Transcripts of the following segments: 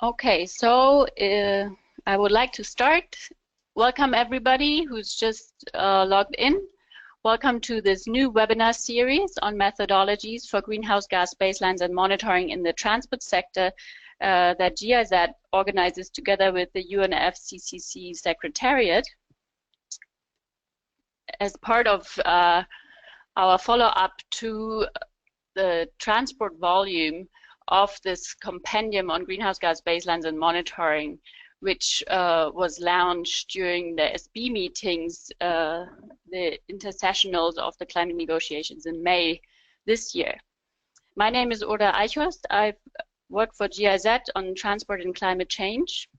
Okay, so I would like to start. Welcome everybody who's just logged in. Welcome to this new webinar series on methodologies for greenhouse gas baselines and monitoring in the transport sector that GIZ organizes together with the UNFCCC Secretariat as part of our follow-up to the transport volume of this compendium on greenhouse gas baselines and monitoring, which was launched during the SB meetings, the intersessionals of the climate negotiations in May this year. My name is Urda Eichhorst. I've worked for GIZ on transport and climate change,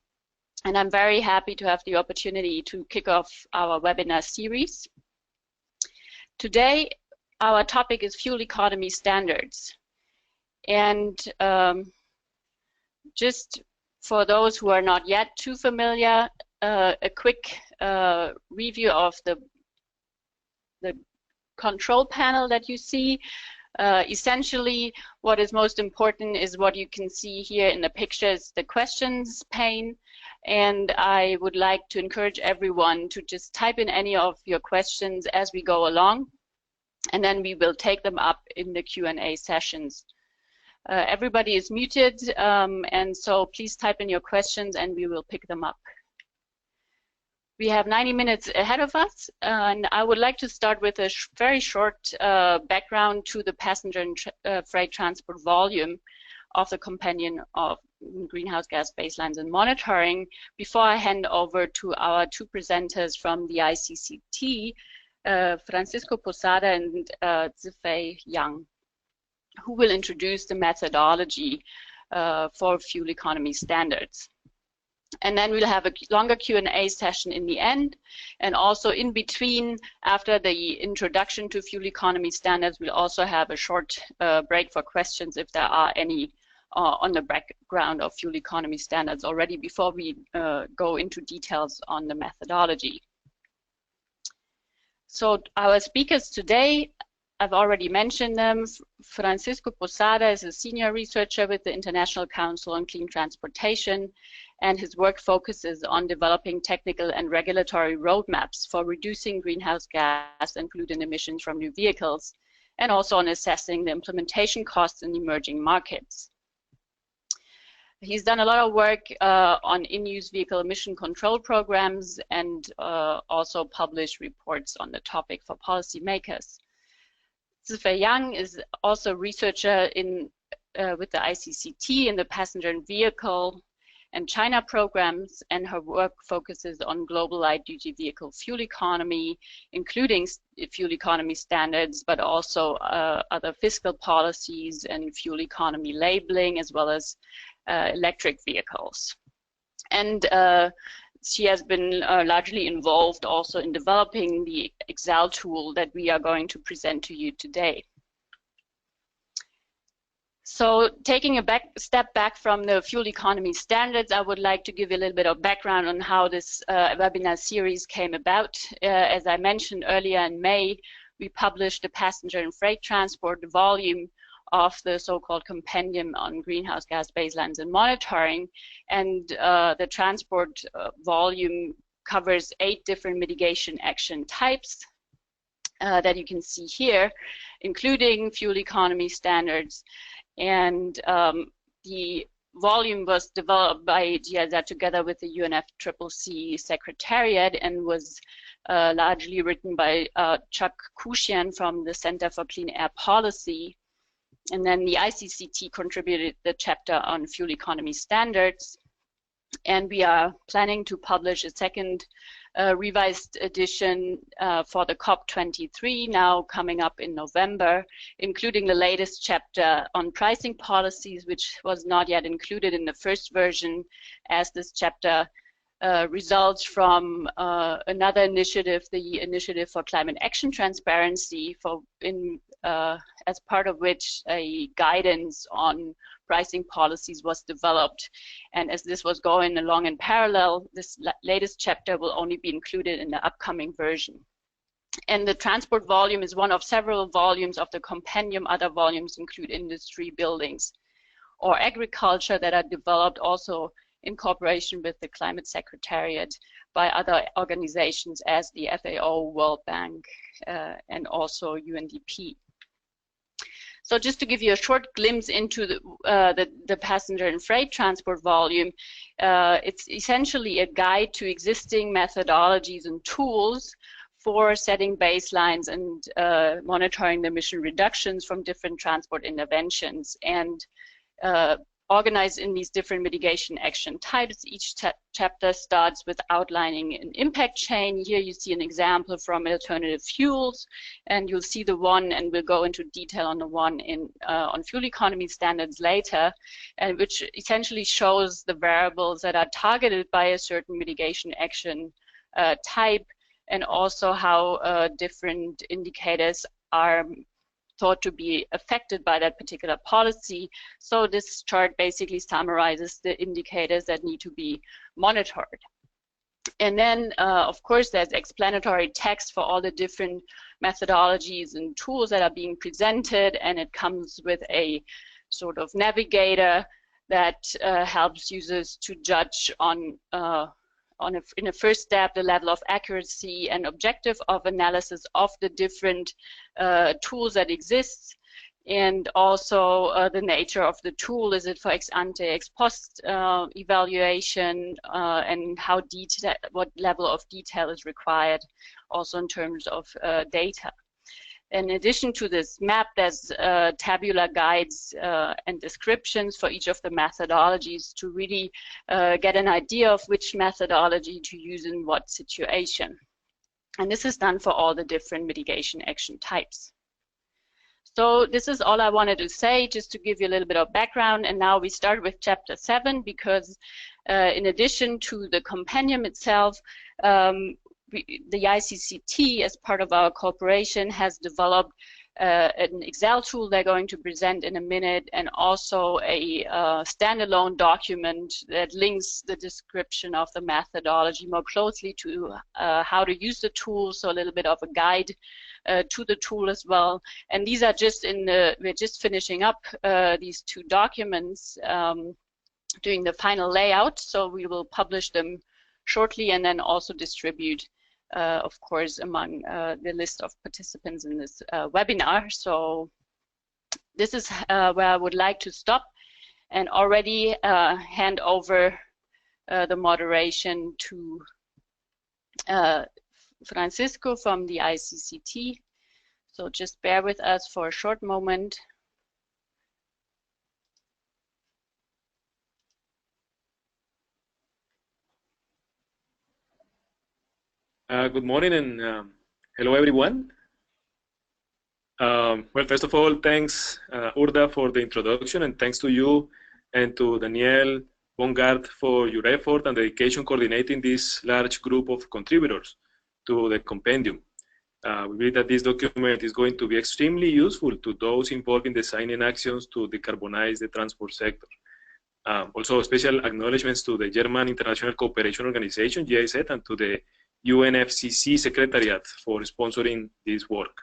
and I'm very happy to have the opportunity to kick off our webinar series. Today, our topic is fuel economy standards. And just for those who are not yet too familiar, a quick review of the control panel that you see. Essentially, what is most important is what you can see here in the pictures, the questions pane. And I would like to encourage everyone to just type in any of your questions as we go along, and then we will take them up in the Q&A sessions. Everybody is muted, and so please type in your questions and we will pick them up. We have 90 minutes ahead of us, and I would like to start with a very short background to the passenger and freight transport volume of the Compendium of greenhouse gas baselines and monitoring before I hand over to our two presenters from the ICCT, Francisco Posada and Zifei Yang, who will introduce the methodology for fuel economy standards. And then we'll have a longer Q&A session in the end, and also in between, after the introduction to fuel economy standards, we'll also have a short break for questions if there are any on the background of fuel economy standards already before we go into details on the methodology. So our speakers today, I've already mentioned them. Francisco Posada is a senior researcher with the International Council on Clean Transportation, and his work focuses on developing technical and regulatory roadmaps for reducing greenhouse gas and pollutant emissions from new vehicles, and also on assessing the implementation costs in emerging markets. He's done a lot of work on in-use vehicle emission control programs and also published reports on the topic for policymakers. Zifei Yang is also a researcher with the ICCT in the passenger and vehicle and China programs, and her work focuses on global light-duty vehicle fuel economy, including fuel economy standards, but also other fiscal policies and fuel economy labeling, as well as electric vehicles. And she has been largely involved also in developing the Excel tool that we are going to present to you today. So taking a step back from the fuel economy standards, I would like to give you a little bit of background on how this webinar series came about. As I mentioned earlier in May, we published the passenger and freight transport volume of the so-called Compendium on greenhouse gas baselines and monitoring, and the transport volume covers 8 different mitigation action types that you can see here, including fuel economy standards. And the volume was developed by GIZ together with the UNFCCC Secretariat and was largely written by Chuck Kushian from the Center for Clean Air Policy. And then the ICCT contributed the chapter on fuel economy standards. And we are planning to publish a second revised edition for the COP23 now coming up in November, including the latest chapter on pricing policies, which was not yet included in the first version, as this chapter results from another initiative, the Initiative for Climate Action Transparency, as part of which a guidance on pricing policies was developed. And as this was going along in parallel, this latest chapter will only be included in the upcoming version. And the transport volume is one of several volumes of the compendium. Other volumes include industry, buildings, or agriculture that are developed also in cooperation with the Climate Secretariat by other organizations as the FAO, World Bank, and also UNDP. So just to give you a short glimpse into the passenger and freight transport volume, it's essentially a guide to existing methodologies and tools for setting baselines and monitoring the emission reductions from different transport interventions, and organized in these different mitigation action types. Each chapter starts with outlining an impact chain. Here you see an example from alternative fuels, and you'll see the one, and we'll go into detail on the one on fuel economy standards later, and which essentially shows the variables that are targeted by a certain mitigation action type, and also how different indicators are thought to be affected by that particular policy. So this chart basically summarizes the indicators that need to be monitored. And then, of course, there's explanatory text for all the different methodologies and tools that are being presented, and it comes with a sort of navigator that helps users to judge in a first step the level of accuracy and objective of analysis of the different tools that exist, and also the nature of the tool. Is it for ex ante, ex post evaluation, and how what level of detail is required, also in terms of data. In addition to this map, there's tabular guides and descriptions for each of the methodologies to really get an idea of which methodology to use in what situation. And this is done for all the different mitigation action types. So this is all I wanted to say, just to give you a little bit of background. And now we start with chapter 7, because in addition to the compendium itself, the ICCT, as part of our cooperation, has developed an Excel tool they're going to present in a minute, and also a standalone document that links the description of the methodology more closely to how to use the tool, so a little bit of a guide to the tool as well. And these are just we're just finishing up these two documents, doing the final layout, so we will publish them shortly and then also distribute of course, among the list of participants in this webinar. So this is where I would like to stop and already hand over the moderation to Francisco from the ICCT. So just bear with us for a short moment. Good morning and hello everyone. Well, first of all, thanks Urda for the introduction, and thanks to you and to Danielle Bongard for your effort and dedication coordinating this large group of contributors to the compendium. We believe that this document is going to be extremely useful to those involved in designing actions to decarbonize the transport sector. Also, special acknowledgements to the German International Cooperation Organization, GIZ, and to the UNFCCC Secretariat for sponsoring this work.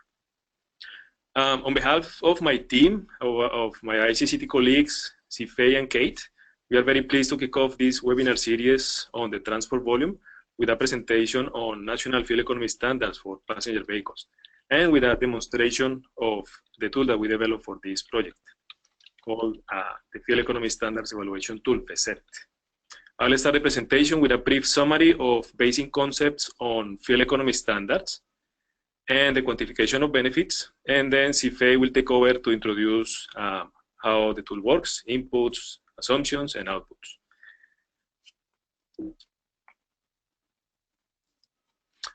On behalf of my team, of my ICCT colleagues, Zifei and Kate, we are very pleased to kick off this webinar series on the transport volume with a presentation on national fuel economy standards for passenger vehicles, and with a demonstration of the tool that we developed for this project, called the Fuel Economy Standards Evaluation Tool, FESERT. I'll start the presentation with a brief summary of basic concepts on fuel economy standards and the quantification of benefits, and then Zifei will take over to introduce how the tool works, inputs, assumptions, and outputs.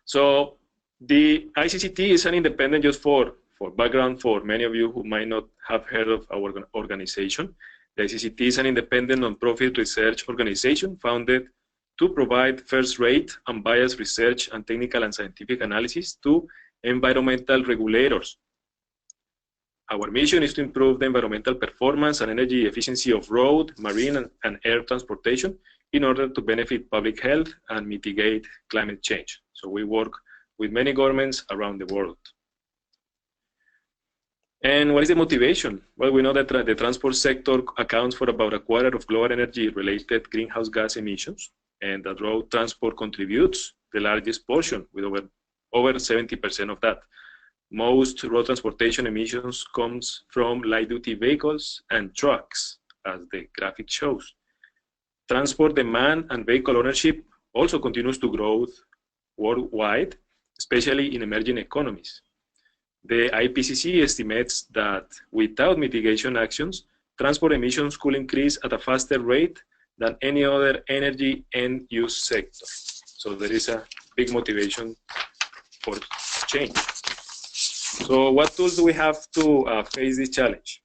So the ICCT is an independent, just for background for many of you who might not have heard of our organization. The ICCT is an independent non-profit research organization founded to provide first-rate, unbiased research and technical and scientific analysis to environmental regulators. Our mission is to improve the environmental performance and energy efficiency of road, marine, and air transportation in order to benefit public health and mitigate climate change. So we work with many governments around the world. And what is the motivation? Well, we know that the transport sector accounts for about a quarter of global energy-related greenhouse gas emissions, and that road transport contributes the largest portion, with over 70% of that. Most road transportation emissions comes from light-duty vehicles and trucks, as the graphic shows. Transport demand and vehicle ownership also continues to grow worldwide, especially in emerging economies. The IPCC estimates that without mitigation actions, transport emissions could increase at a faster rate than any other energy end-use sector. So there is a big motivation for change. So what tools do we have to face this challenge?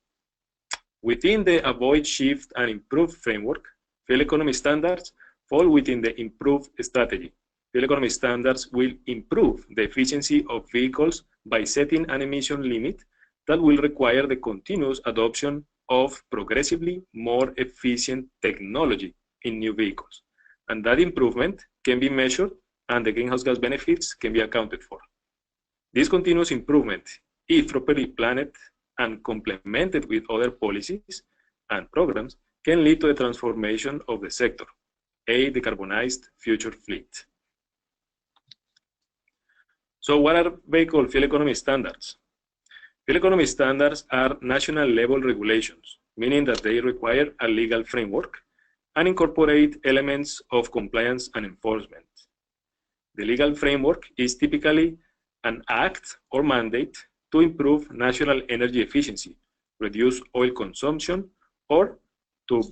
Within the Avoid, Shift, and Improve framework, fuel economy standards fall within the Improve strategy. Fuel economy standards will improve the efficiency of vehicles by setting an emission limit that will require the continuous adoption of progressively more efficient technology in new vehicles. And that improvement can be measured and the greenhouse gas benefits can be accounted for. This continuous improvement, if properly planned and complemented with other policies and programs, can lead to the transformation of the sector, a decarbonized future fleet. So what are vehicle fuel economy standards? Fuel economy standards are national level regulations, meaning that they require a legal framework and incorporate elements of compliance and enforcement. The legal framework is typically an act or mandate to improve national energy efficiency, reduce oil consumption, or to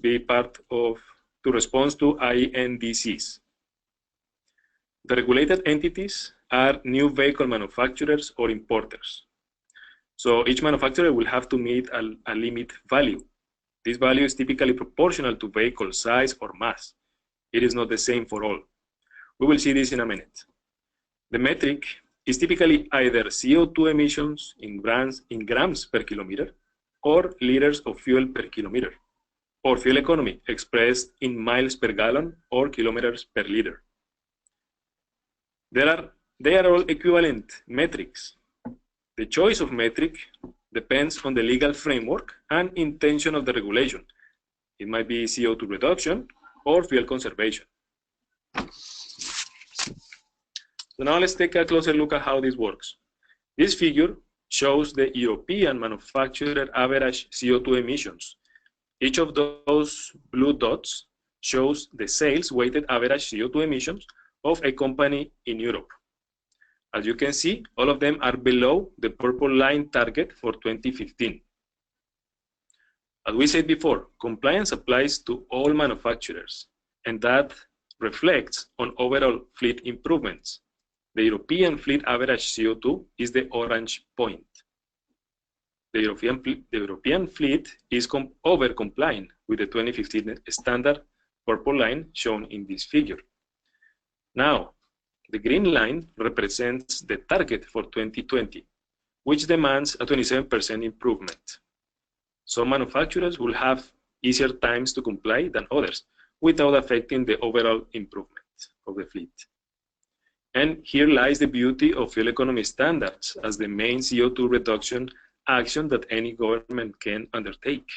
respond to INDCs. The regulated entities are new vehicle manufacturers or importers. So each manufacturer will have to meet a limit value. This value is typically proportional to vehicle size or mass. It is not the same for all. We will see this in a minute. The metric is typically either CO2 emissions in grams per kilometer or liters of fuel per kilometer, or fuel economy expressed in miles per gallon or kilometers per liter. They are all equivalent metrics. The choice of metric depends on the legal framework and intention of the regulation. It might be CO2 reduction or fuel conservation. So now let's take a closer look at how this works. This figure shows the European manufacturer average CO2 emissions. Each of those blue dots shows the sales weighted average CO2 emissions of a company in Europe. As you can see, all of them are below the purple line target for 2015. As we said before, compliance applies to all manufacturers, and that reflects on overall fleet improvements. The European fleet average CO2 is the orange point. The European fleet is over-complying with the 2015 standard purple line shown in this figure. Now, the green line represents the target for 2020, which demands a 27% improvement. Some manufacturers will have easier times to comply than others without affecting the overall improvement of the fleet. And here lies the beauty of fuel economy standards as the main CO2 reduction action that any government can undertake.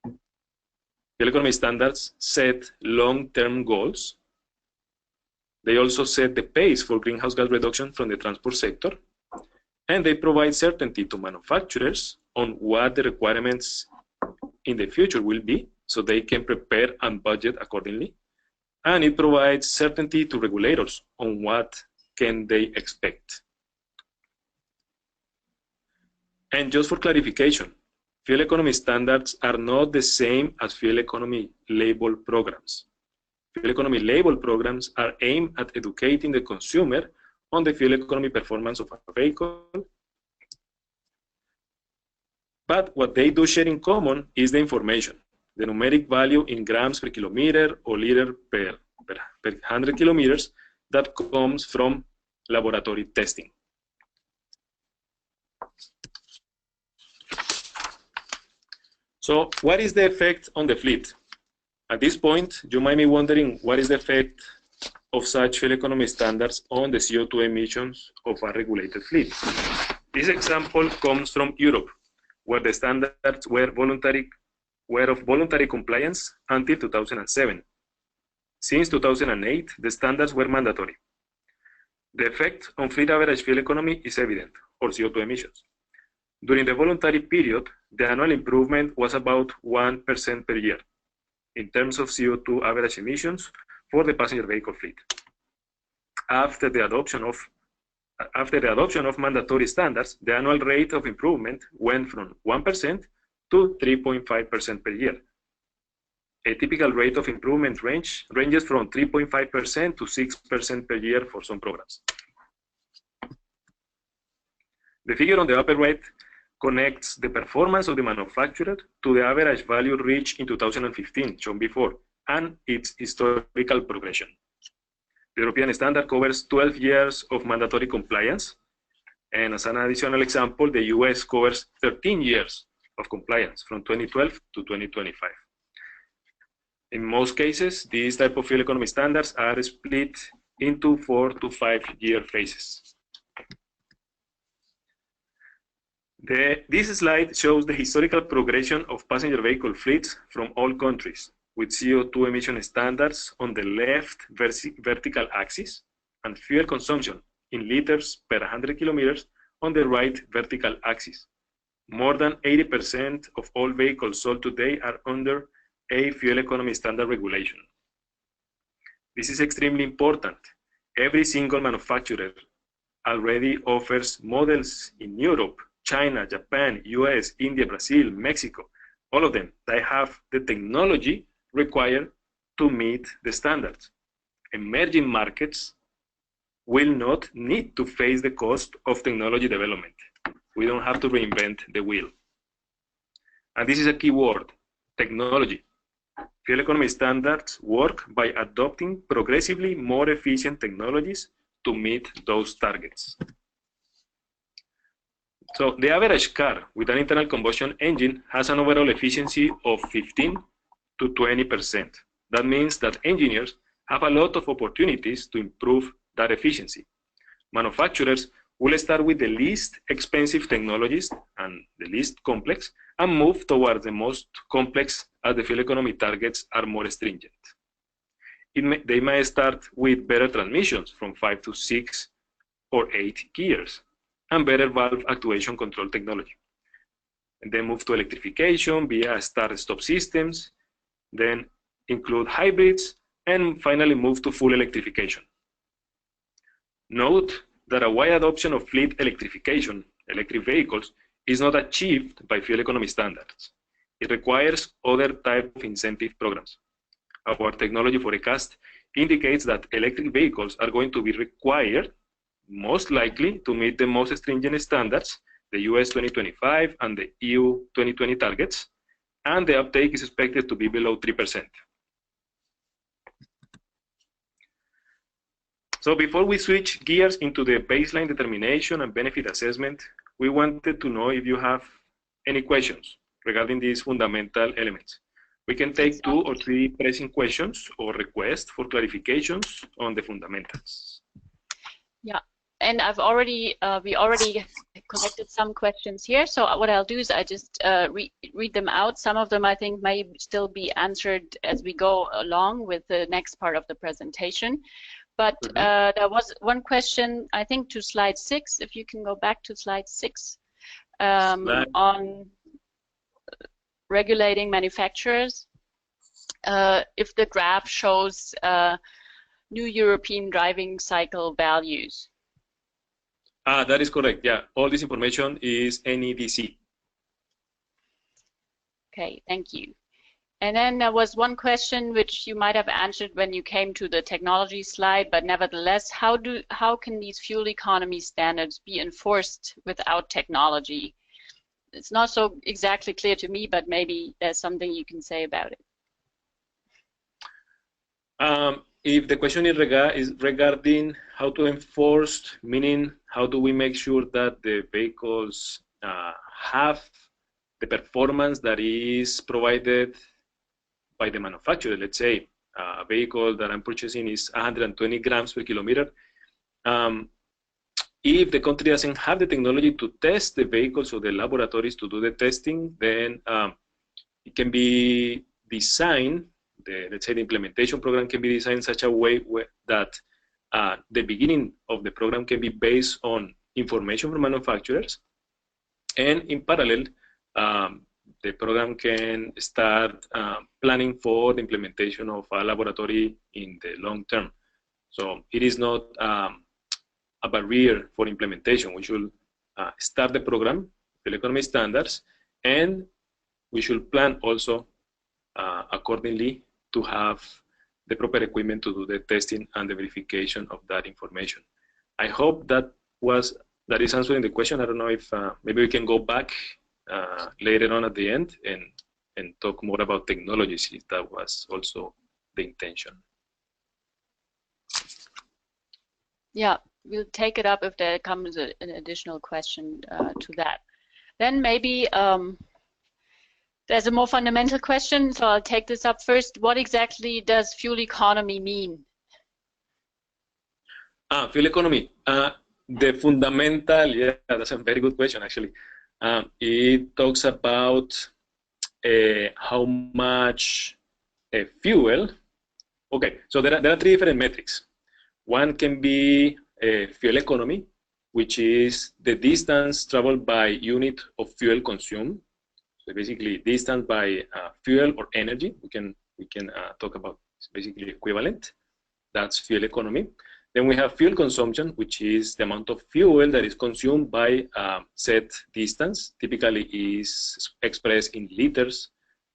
Fuel economy standards set long-term goals. They also set the pace for greenhouse gas reduction from the transport sector, and they provide certainty to manufacturers on what the requirements in the future will be, so they can prepare and budget accordingly. And it provides certainty to regulators on what can they expect. And just for clarification, fuel economy standards are not the same as fuel economy label programs. Fuel economy label programs are aimed at educating the consumer on the fuel economy performance of a vehicle. But what they do share in common is the information, the numeric value in grams per kilometer or liter per 100 kilometers that comes from laboratory testing. So what is the effect on the fleet? At this point, you might be wondering what is the effect of such fuel economy standards on the CO2 emissions of a regulated fleet. This example comes from Europe, where the standards were of voluntary compliance until 2007. Since 2008, the standards were mandatory. The effect on fleet average fuel economy is evident, or CO2 emissions. During the voluntary period, the annual improvement was about 1% per year in terms of CO2 average emissions for the passenger vehicle fleet. After the adoption of mandatory standards, the annual rate of improvement went from 1% to 3.5% per year. A typical rate of improvement ranges from 3.5% to 6% per year for some programs. The figure on the upper right connects the performance of the manufacturer to the average value reached in 2015, shown before, and its historical progression. The European standard covers 12 years of mandatory compliance, and as an additional example, the US covers 13 years of compliance from 2012 to 2025. In most cases, these type of fuel economy standards are split into 4 to 5 year phases. This slide shows the historical progression of passenger vehicle fleets from all countries, with CO2 emission standards on the left vertical axis and fuel consumption in liters per 100 kilometers on the right vertical axis. More than 80% of all vehicles sold today are under a fuel economy standard regulation. This is extremely important. Every single manufacturer already offers models in Europe, China, Japan, US, India, Brazil, Mexico, all of them, they have the technology required to meet the standards. Emerging markets will not need to face the cost of technology development. We don't have to reinvent the wheel. And this is a key word, technology. Fuel economy standards work by adopting progressively more efficient technologies to meet those targets. So the average car with an internal combustion engine has an overall efficiency of 15 to 20%. That means that engineers have a lot of opportunities to improve that efficiency. Manufacturers will start with the least expensive technologies and the least complex and move towards the most complex as the fuel economy targets are more stringent. They may start with better transmissions from 5 to 6 or 8 gears and better valve actuation control technology. And then move to electrification via start-stop systems, then include hybrids, and finally move to full electrification. Note that a wide adoption of fleet electrification, electric vehicles, is not achieved by fuel economy standards. It requires other type of incentive programs. Our technology forecast indicates that electric vehicles are going to be required, most likely, to meet the most stringent standards, the US 2025 and the EU 2020 targets, and the uptake is expected to be below 3%. So before we switch gears into the baseline determination and benefit assessment, we wanted to know if you have any questions regarding these fundamental elements. We can take 2 or 3 pressing questions or requests for clarifications on the fundamentals. Yeah, and we already collected some questions here. So what I'll do is I just read them out. Some of them I think may still be answered as we go along with the next part of the presentation. But there was one question, I think, to slide 6, if you can go back to slide 6, on regulating manufacturers. If the graph shows new European driving cycle values. That is correct, yeah. All this information is NEDC. Okay, thank you. And then there was one question which you might have answered when you came to the technology slide, but nevertheless, how can these fuel economy standards be enforced without technology? It's not so exactly clear to me, but maybe there's something you can say about it. If the question is regarding how to enforce, meaning how do we make sure that the vehicles have the performance that is provided by the manufacturer. Let's say a vehicle that I'm purchasing is 120 grams per kilometer. If the country doesn't have the technology to test the vehicles or the laboratories to do the testing, then it can be designed, let's say the implementation program can be designed in such a way that the beginning of the program can be based on information from manufacturers, and in parallel, the program can start planning for the implementation of a laboratory in the long term. So it is not a barrier for implementation. We should start the program, fuel economy standards, and we should plan also accordingly to have the proper equipment to do the testing and the verification of that information. I hope that is answering the question. I don't know if maybe we can go back later on at the end and talk more about technologies, if that was also the intention. Yeah, we'll take it up if there comes an additional question to that. Then maybe there's a more fundamental question, so I'll take this up first. What exactly does fuel economy mean? Fuel economy. The fundamental, yeah, that's a very good question, actually. It talks about how much fuel. Okay, so there are three different metrics. One can be fuel economy, which is the distance traveled by unit of fuel consumed. So basically, distance by fuel or energy. We can talk about basically equivalent. That's fuel economy. Then we have fuel consumption, which is the amount of fuel that is consumed by set distance. Typically is expressed in liters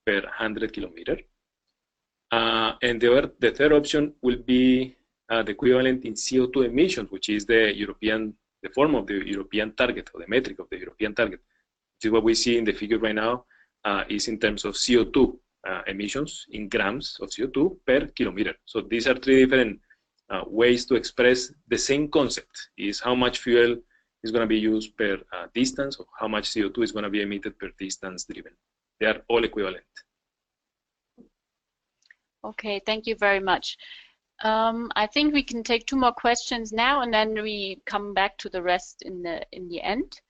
per 100 kilometer. And the third option will be the equivalent in CO2 emissions, which is the form of the European target, or the metric of the European target. This is what we see in the figure right now, is in terms of CO2 emissions in grams of CO2 per kilometer. So these are three different ways to express the same concept, is how much fuel is going to be used per distance, or how much CO2 is going to be emitted per distance driven. They are all equivalent. Okay, thank you very much. I think we can take two more questions now, and then we come back to the rest in the end.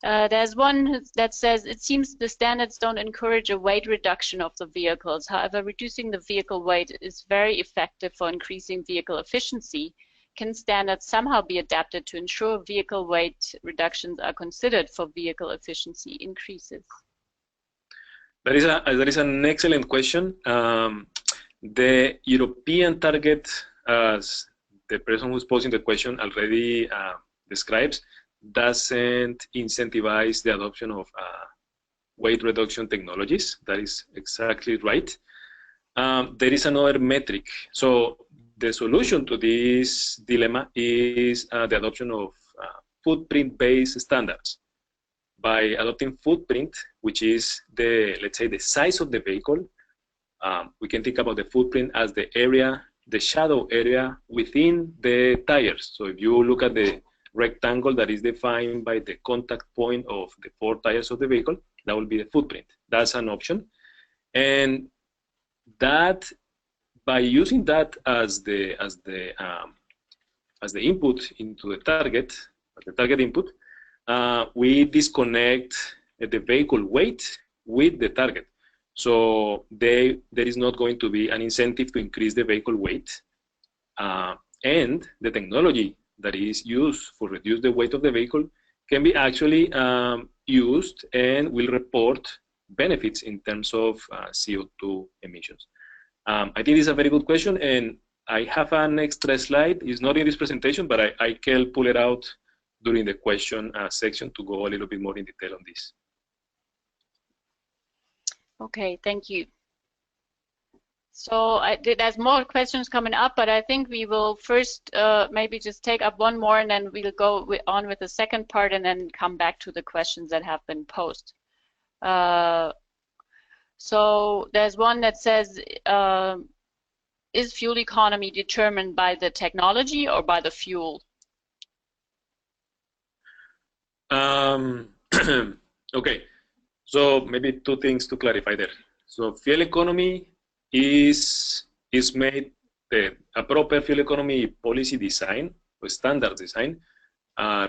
There's one that says, it seems the standards don't encourage a weight reduction of the vehicles. However, reducing the vehicle weight is very effective for increasing vehicle efficiency. Can standards somehow be adapted to ensure vehicle weight reductions are considered for vehicle efficiency increases? That is an excellent question. The European target, as the person who's posing the question already describes, doesn't incentivize the adoption of weight reduction technologies. That is exactly right. There is another metric. So the solution to this dilemma is the adoption of footprint-based standards. By adopting footprint, which is let's say the size of the vehicle, we can think about the footprint as the area, the shadow area within the tires. So if you look at the rectangle that is defined by the contact point of the four tires of the vehicle, that will be the footprint. That's an option. And that, by using that as the input into the target input, we disconnect the vehicle weight with the target. So there is not going to be an incentive to increase the vehicle weight, and the technology that is used for reduce the weight of the vehicle can be actually used and will report benefits in terms of CO2 emissions. I think this is a very good question, and I have an extra slide. It's not in this presentation, but I can pull it out during the question section to go a little bit more in detail on this. Okay, thank you. So there's more questions coming up, but I think we will first maybe just take up one more, and then we'll go on with the second part, and then come back to the questions that have been posed. So there's one that says, is fuel economy determined by the technology or by the fuel? Okay, so maybe two things to clarify there. So fuel economy is made, a proper fuel economy policy design or standard design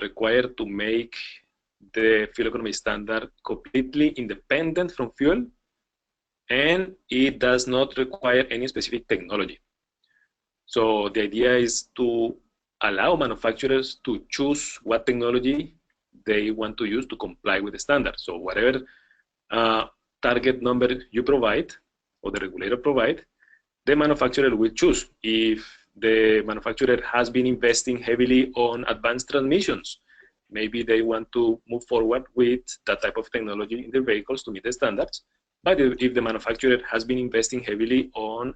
required to make the fuel economy standard completely independent from fuel, and it does not require any specific technology. So the idea is to allow manufacturers to choose what technology they want to use to comply with the standard. So whatever target number you provide or the regulator provide, the manufacturer will choose. If the manufacturer has been investing heavily on advanced transmissions, maybe they want to move forward with that type of technology in their vehicles to meet the standards. But if the manufacturer has been investing heavily on,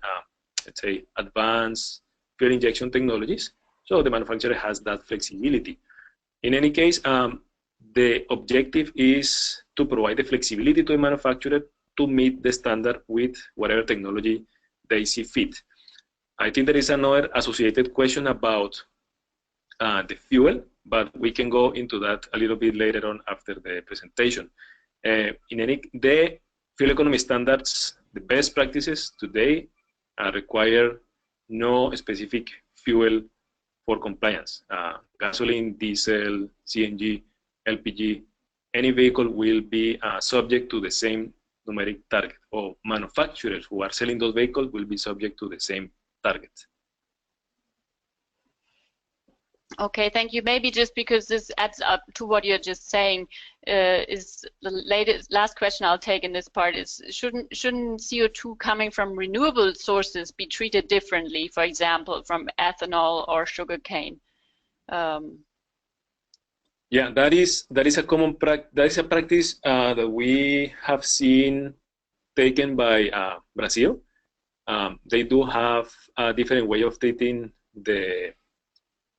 let's say, advanced fuel injection technologies, so the manufacturer has that flexibility. In any case, the objective is to provide the flexibility to the manufacturer to meet the standard with whatever technology they see fit. I think there is another associated question about the fuel, but we can go into that a little bit later on after the presentation. The fuel economy standards, the best practices today require no specific fuel for compliance. Gasoline, diesel, CNG, LPG, any vehicle will be subject to the same numeric target, or manufacturers who are selling those vehicles will be subject to the same target. Okay, thank you. Maybe just because this adds up to what you're just saying, is the last question I'll take in this part is, shouldn't CO2 coming from renewable sources be treated differently, for example, from ethanol or sugarcane? Yeah, that is a common practice that we have seen taken by Brazil. They do have a different way of treating the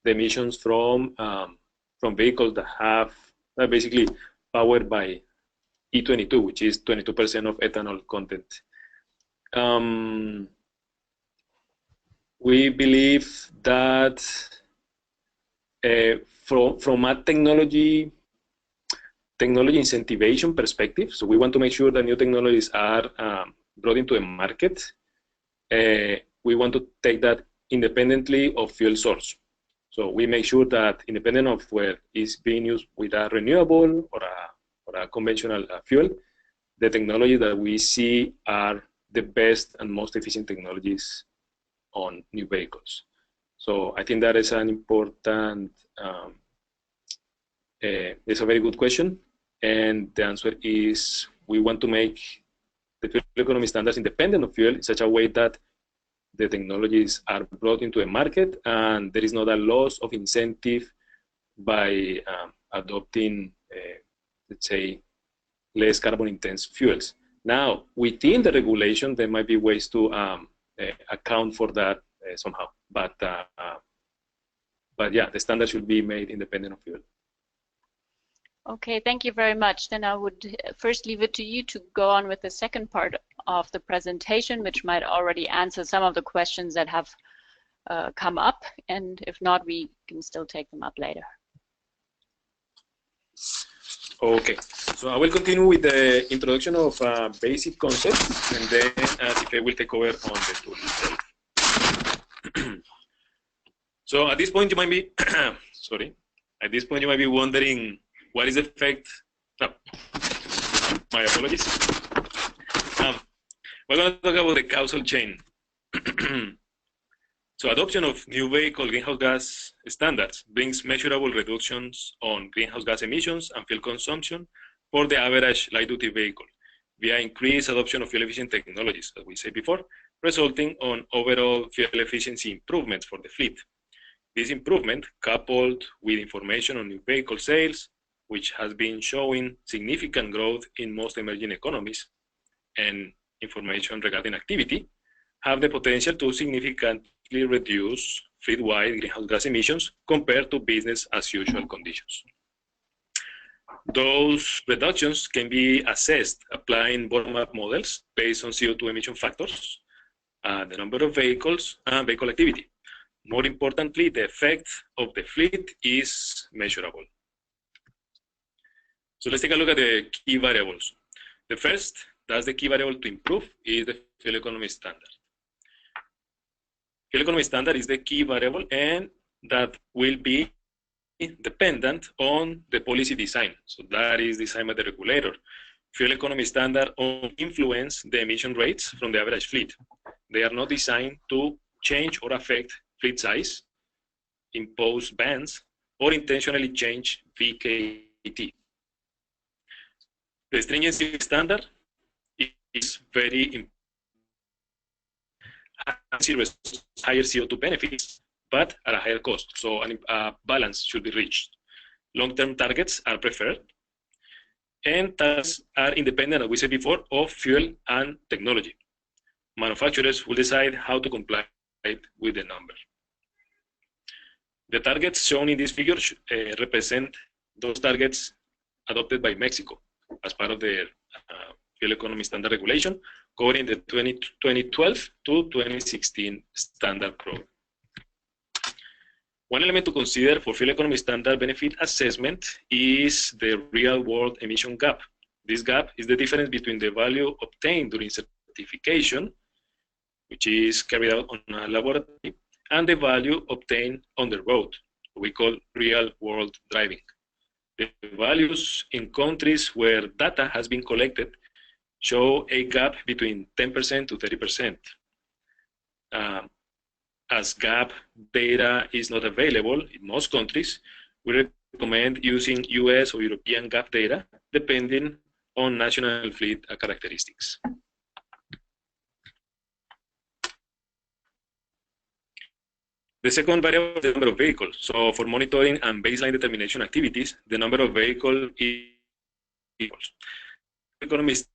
emissions from vehicles that are basically powered by E22, which is 22% of ethanol content. We believe that from a technology incentivization perspective, so we want to make sure that new technologies are brought into the market. We want to take that independently of fuel source. So we make sure that independent of where it's being used with a renewable or a conventional fuel, the technology that we see are the best and most efficient technologies on new vehicles. So I think that is an important, it's a very good question. And the answer is, we want to make the fuel economy standards independent of fuel in such a way that the technologies are brought into the market and there is not a loss of incentive by adopting, let's say, less carbon intense fuels. Now, within the regulation, there might be ways to account for that somehow, but yeah, the standard should be made independent of fuel. Okay, thank you very much. Then I would first leave it to you to go on with the second part of the presentation, which might already answer some of the questions that have come up, and if not, we can still take them up later. Okay, so I will continue with the introduction of basic concepts, and then Zifei will take over on the tool itself. So at this point, you might be, sorry, at this point you might be wondering, what is the effect? No, my apologies. We're going to talk about the causal chain. So adoption of new vehicle greenhouse gas standards brings measurable reductions on greenhouse gas emissions and fuel consumption for the average light-duty vehicle via increased adoption of fuel-efficient technologies, as we said before, resulting on overall fuel efficiency improvements for the fleet. This improvement, coupled with information on new vehicle sales, which has been showing significant growth in most emerging economies, and information regarding activity, have the potential to significantly reduce fleet-wide greenhouse gas emissions compared to business as usual conditions. Those reductions can be assessed applying bottom-up models based on CO2 emission factors, the number of vehicles, and vehicle activity. More importantly, the effect of the fleet is measurable. So let's take a look at the key variables. The first, that's the key variable to improve, is the fuel economy standard. Fuel economy standard is the key variable, and that will be dependent on the policy design. So that is designed by the regulator. Fuel economy standard only influence the emission rates from the average fleet. They are not designed to change or affect fleet size, impose bans, or intentionally change VKT. The stringency standard is very important. Higher CO2 benefits, but at a higher cost. So a balance should be reached. Long-term targets are preferred, and targets are independent, as we said before, of fuel and technology. Manufacturers will decide how to comply with the number. The targets shown in this figure represent those targets adopted by Mexico as part of the Fuel Economy Standard Regulation, covering the 2012 to 2016 standard program. One element to consider for fuel economy standard benefit assessment is the real-world emission gap. This gap is the difference between the value obtained during certification, which is carried out on a laboratory, and the value obtained on the road, we call real-world driving. The values in countries where data has been collected show a gap between 10% to 30%. As gap data is not available in most countries, we recommend using US or European gap data depending on national fleet characteristics. The second variable is the number of vehicles. So for monitoring and baseline determination activities, the number of vehicles is equals. Economists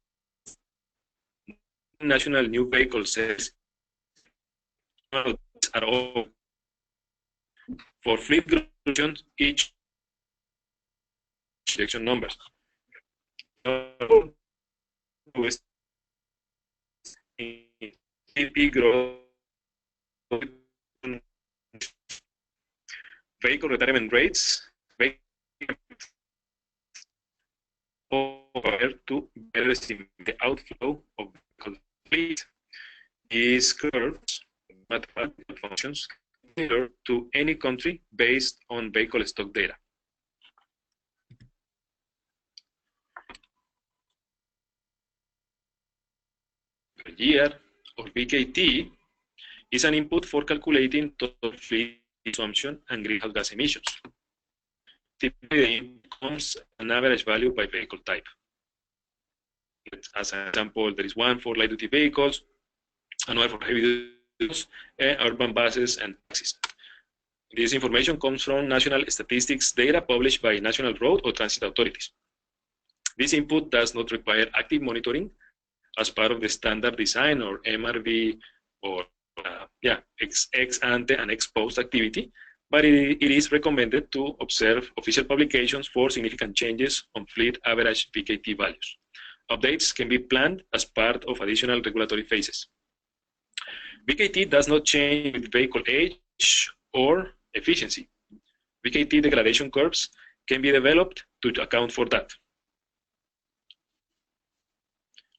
national new vehicle sales are all for fleet groups, each selection numbers. Vehicle retirement rates to better estimate the outflow of vehicle fleet. These curves mathematical functions similar to any country based on vehicle stock data. Per year, or VKT, is an input for calculating total fleet consumption and greenhouse gas emissions. Typically, the input comes an average value by vehicle type. As an example, there is one for light-duty vehicles, another for heavy vehicles, urban buses, and taxis. This information comes from national statistics data published by national road or transit authorities. This input does not require active monitoring as part of the standard design or MRV or ex ante and ex post activity, but it is recommended to observe official publications for significant changes on fleet average VKT values. Updates can be planned as part of additional regulatory phases. VKT does not change with vehicle age or efficiency. VKT degradation curves can be developed to account for that,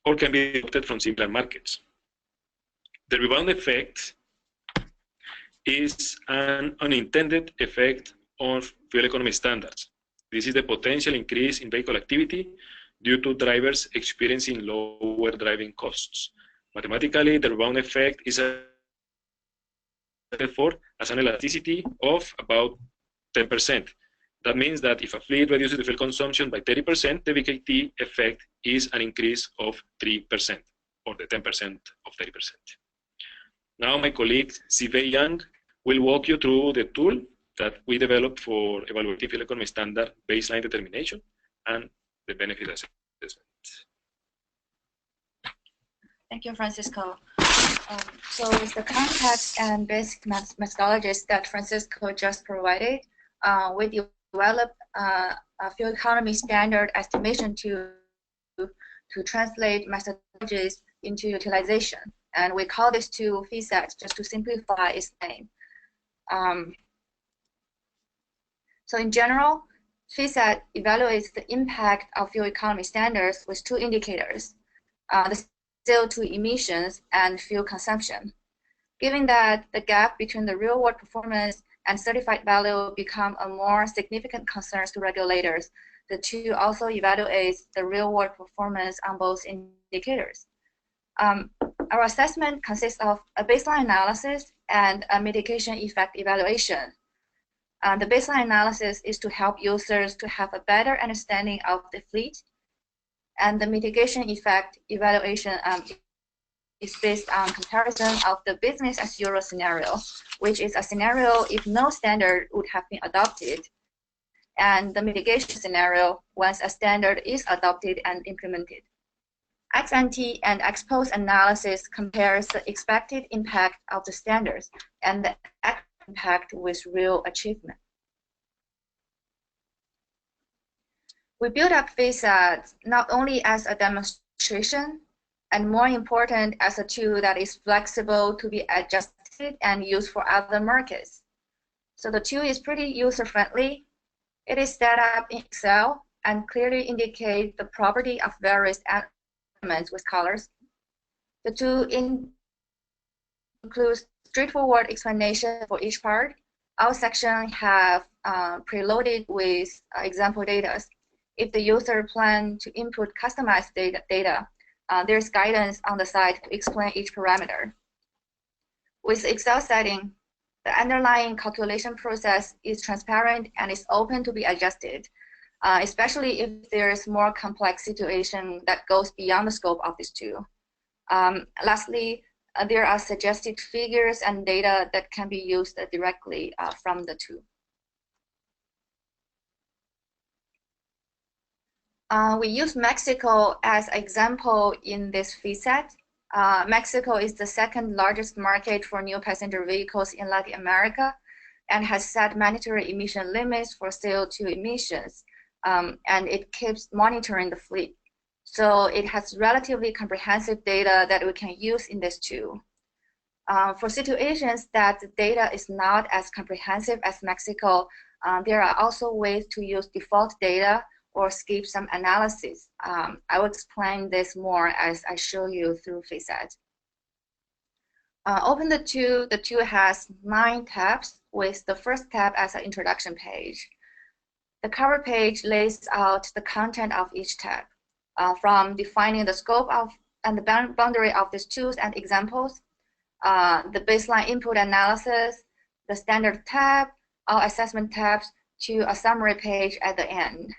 or can be adopted from simpler markets. The rebound effect is an unintended effect of fuel economy standards. This is the potential increase in vehicle activity due to drivers experiencing lower driving costs. Mathematically, the rebound effect is therefore as an elasticity of about 10%. That means that if a fleet reduces the fuel consumption by 30%, the VKT effect is an increase of 3%, or the 10% of 30%. Now my colleague Zifei will walk you through the tool that we developed for evaluating fuel economy standard baseline determination and the benefit assessment. Thank you, Francisco. So with the context and basic methodologies that Francisco just provided, we developed a fuel economy standard estimation to translate methodologies into utilization. And we call this tool FESAT just to simplify its name. So in general, FESAT evaluates the impact of fuel economy standards with two indicators, the CO2 emissions and fuel consumption. Given that the gap between the real-world performance and certified value become a more significant concern to regulators, the two also evaluates the real-world performance on both indicators. Our assessment consists of a baseline analysis and a mitigation effect evaluation. The baseline analysis is to help users to have a better understanding of the fleet, and the mitigation effect evaluation is based on comparison of the business as usual scenario, which is a scenario if no standard would have been adopted, and the mitigation scenario once a standard is adopted and implemented. Ex-ante and ex-post analysis compares the expected impact of the standards and the impact with real achievement. We built up FASAD not only as a demonstration, and more important, as a tool that is flexible to be adjusted and used for other markets. So the tool is pretty user-friendly. It is set up in Excel and clearly indicates the property of various elements with colors. The tool includes straightforward explanation for each part. Our section have preloaded with example data. If the user plan to input customized data, there's guidance on the side to explain each parameter. With Excel setting, the underlying calculation process is transparent and is open to be adjusted, especially if there is more complex situation that goes beyond the scope of this tool. Lastly, there are suggested figures and data that can be used directly from the tool. We use Mexico as an example in this FASAD. Mexico is the second largest market for new passenger vehicles in Latin America and has set mandatory emission limits for CO2 emissions, and it keeps monitoring the fleet. So it has relatively comprehensive data that we can use in this tool. For situations that the data is not as comprehensive as Mexico, there are also ways to use default data or skip some analysis. I will explain this more as I show you through FASAD. Open the tool has 9 tabs with the first tab as an introduction page. The cover page lays out the content of each tab, from defining the scope of and the boundary of these tools and examples, the baseline input analysis, the standard tab, our assessment tabs, to a summary page at the end.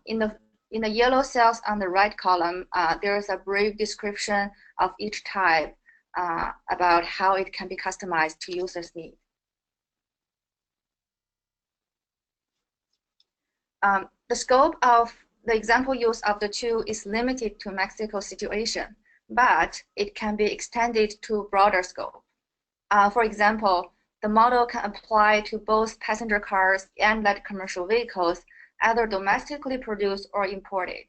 In the yellow cells on the right column, there is a brief description of each type about how it can be customized to users' needs. The scope of the example use of the tool is limited to Mexico situation, but it can be extended to broader scope. For example, the model can apply to both passenger cars and light commercial vehicles, either domestically produced or imported,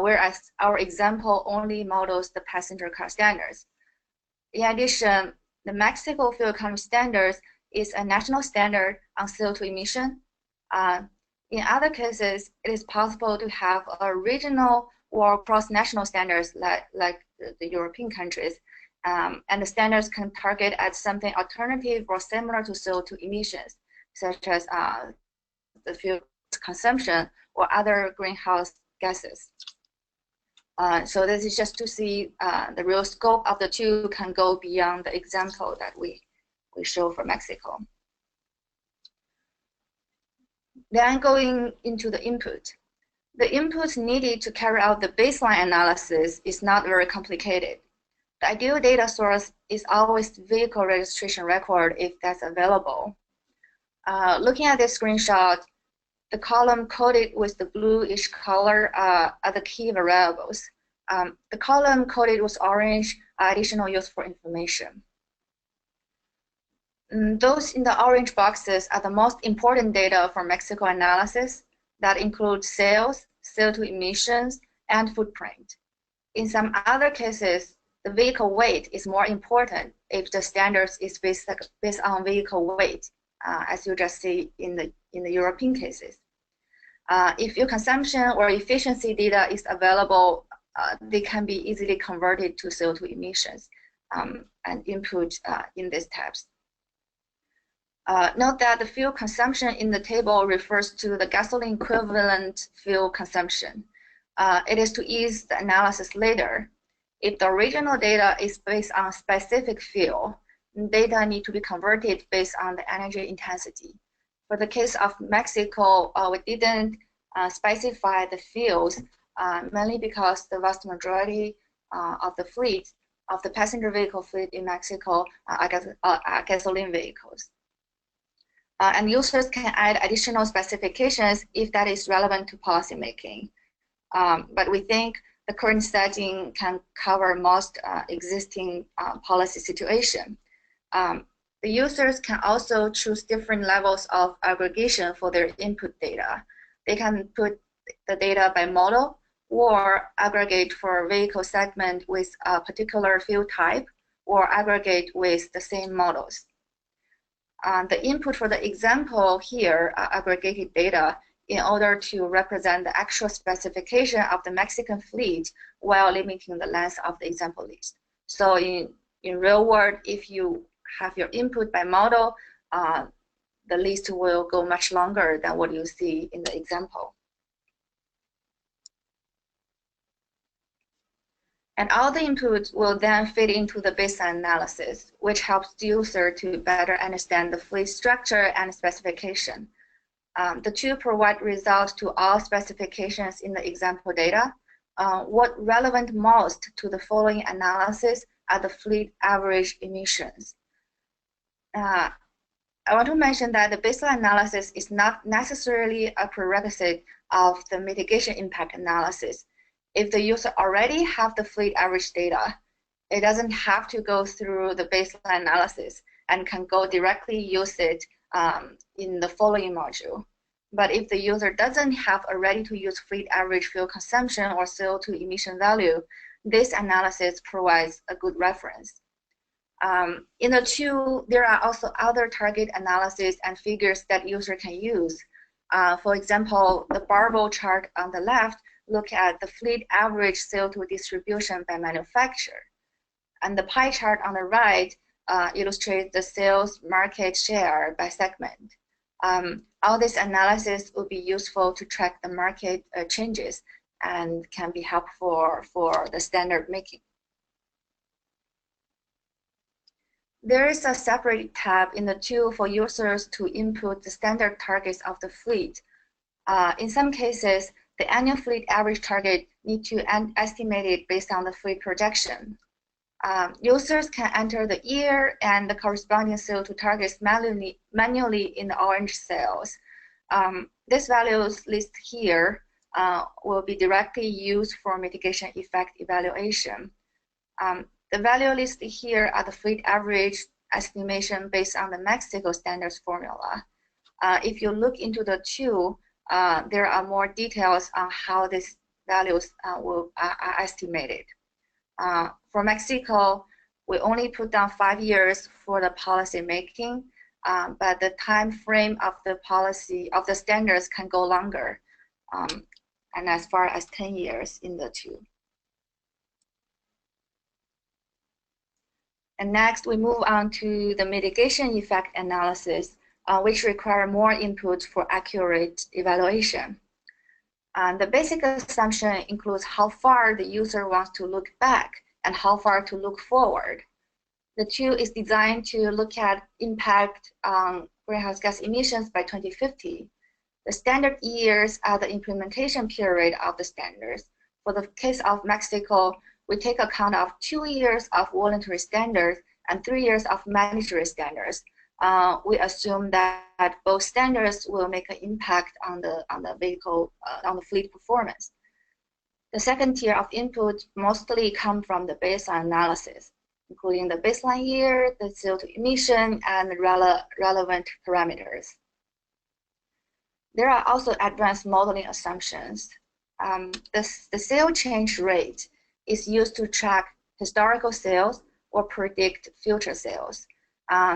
whereas our example only models the passenger car standards. In addition, the Mexico Fuel Economy Standards is a national standard on CO2 emission. In other cases, it is possible to have a regional or cross-national standards like the European countries, and the standards can target at something alternative or similar to CO2 emissions, such as the fuel consumption or other greenhouse gases. So this is just to see the real scope of the tool can go beyond the example that we show for Mexico. Then going into the input. The input needed to carry out the baseline analysis is not very complicated. The ideal data source is always the vehicle registration record if that's available. Looking at this screenshot, the column coded with the bluish color are the key variables. The column coded with orange are additional useful information. Those in the orange boxes are the most important data for Mexico analysis that include sales, CO2 emissions, and footprint. In some other cases, the vehicle weight is more important if the standards is based on vehicle weight, as you just see in the European cases. If your consumption or efficiency data is available, they can be easily converted to CO2 emissions and input in these tabs. Note that the fuel consumption in the table refers to the gasoline equivalent fuel consumption. It is to ease the analysis later. If the original data is based on a specific fuel, data need to be converted based on the energy intensity. For the case of Mexico, we didn't specify the fuels, mainly because the vast majority of the fleet, of the passenger vehicle fleet in Mexico are gasoline vehicles. And users can add additional specifications if that is relevant to policymaking. But we think the current setting can cover most existing policy situation. The users can also choose different levels of aggregation for their input data. They can put the data by model or aggregate for a vehicle segment with a particular fuel type or aggregate with the same models. The input for the example here are aggregated data in order to represent the actual specification of the Mexican fleet while limiting the length of the example list. So in real world, if you have your input by model, the list will go much longer than what you see in the example. And all the inputs will then fit into the baseline analysis, which helps the user to better understand the fleet structure and specification. The two provide results to all specifications in the example data. What relevant most to the following analysis are the fleet average emissions. I want to mention that the baseline analysis is not necessarily a prerequisite of the mitigation impact analysis. If the user already have the fleet average data, it doesn't have to go through the baseline analysis and can go directly use it in the following module. But if the user doesn't have a ready-to-use fleet average fuel consumption or CO2 emission value, this analysis provides a good reference. In the two, there are also other target analysis and figures that user can use. For example, the barbell chart on the left look at the fleet average CO2 distribution by manufacturer. And the pie chart on the right illustrates the sales market share by segment. All this analysis will be useful to track the market changes and can be helpful for the standard making. There is a separate tab in the tool for users to input the standard targets of the fleet. In some cases, the annual fleet average target need to estimate it based on the fleet projection. Users can enter the year and the corresponding CO2 targets manually in the orange cells. These values listed here will be directly used for mitigation effect evaluation. The value listed here are the fleet average estimation based on the Mexico standards formula. If you look into the tool, there are more details on how these values are estimated. For Mexico, we only put down 5 years for the policy making, but the time frame of the policy of the standards can go longer, and as far as 10 years in the tool. And next, we move on to the mitigation effect analysis, which require more inputs for accurate evaluation. The basic assumption includes how far the user wants to look back and how far to look forward. The tool is designed to look at impact on greenhouse gas emissions by 2050. The standard years are the implementation period of the standards. For the case of Mexico, we take account of 2 years of voluntary standards and 3 years of mandatory standards. We assume that both standards will make an impact on the vehicle, on the fleet performance. The second tier of input mostly come from the baseline analysis, including the baseline year, the CO2 emission, and relevant parameters. There are also advanced modeling assumptions. The sale change rate is used to track historical sales or predict future sales.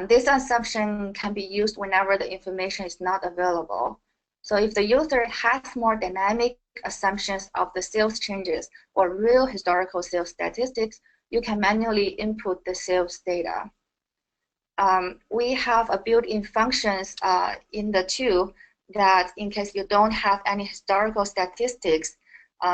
This assumption can be used whenever the information is not available. So if the user has more dynamic assumptions of the sales changes or real historical sales statistics, you can manually input the sales data. we have a built-in functions in the tool that in case you don't have any historical statistics,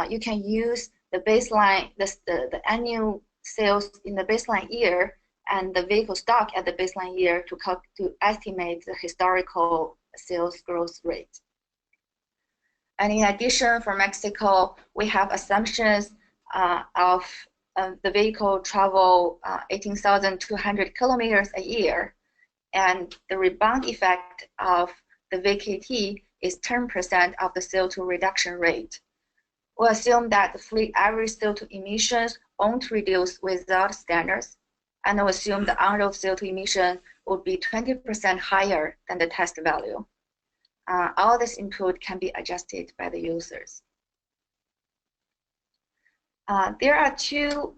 you can use the baseline, the annual sales in the baseline year and the vehicle stock at the baseline year to estimate the historical sales growth rate. And in addition, for Mexico, we have assumptions of the vehicle travel 18,200 kilometers a year, and the rebound effect of the VKT is 10% of the CO2 reduction rate. We assume that the fleet average CO2 emissions won't reduce without standards, and we assume the on-road CO2 emission would be 20% higher than the test value. All this input can be adjusted by the users. There are two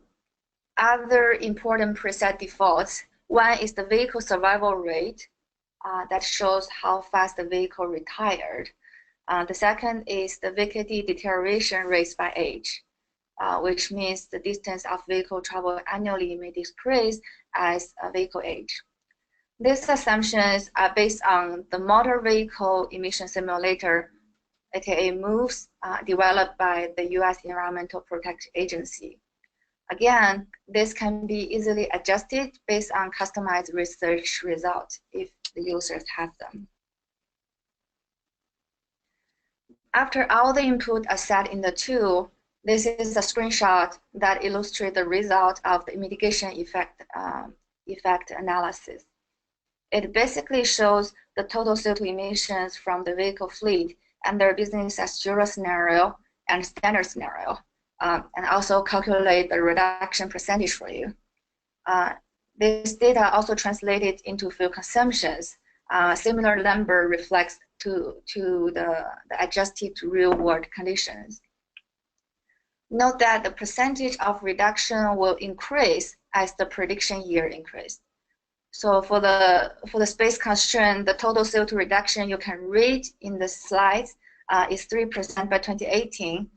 other important preset defaults. One is the vehicle survival rate that shows how fast the vehicle retired. The second is the VKT deterioration rates by age, which means the distance of vehicle travel annually may decrease as a vehicle age. These assumptions are based on the motor vehicle emission simulator, aka MOVES, developed by the US Environmental Protection Agency. Again, this can be easily adjusted based on customized research results if the users have them. After all the input are set in the tool, this is a screenshot that illustrates the result of the mitigation effect analysis. It basically shows the total CO2 emissions from the vehicle fleet and their business as usual scenario and standard scenario, and also calculate the reduction percentage for you. This data also translated into fuel consumptions. Similar number reflects to the adjusted to real world conditions. Note that the percentage of reduction will increase as the prediction year increases. So for the space constraint, the total CO2 reduction you can read in the slides is 3% by 2018.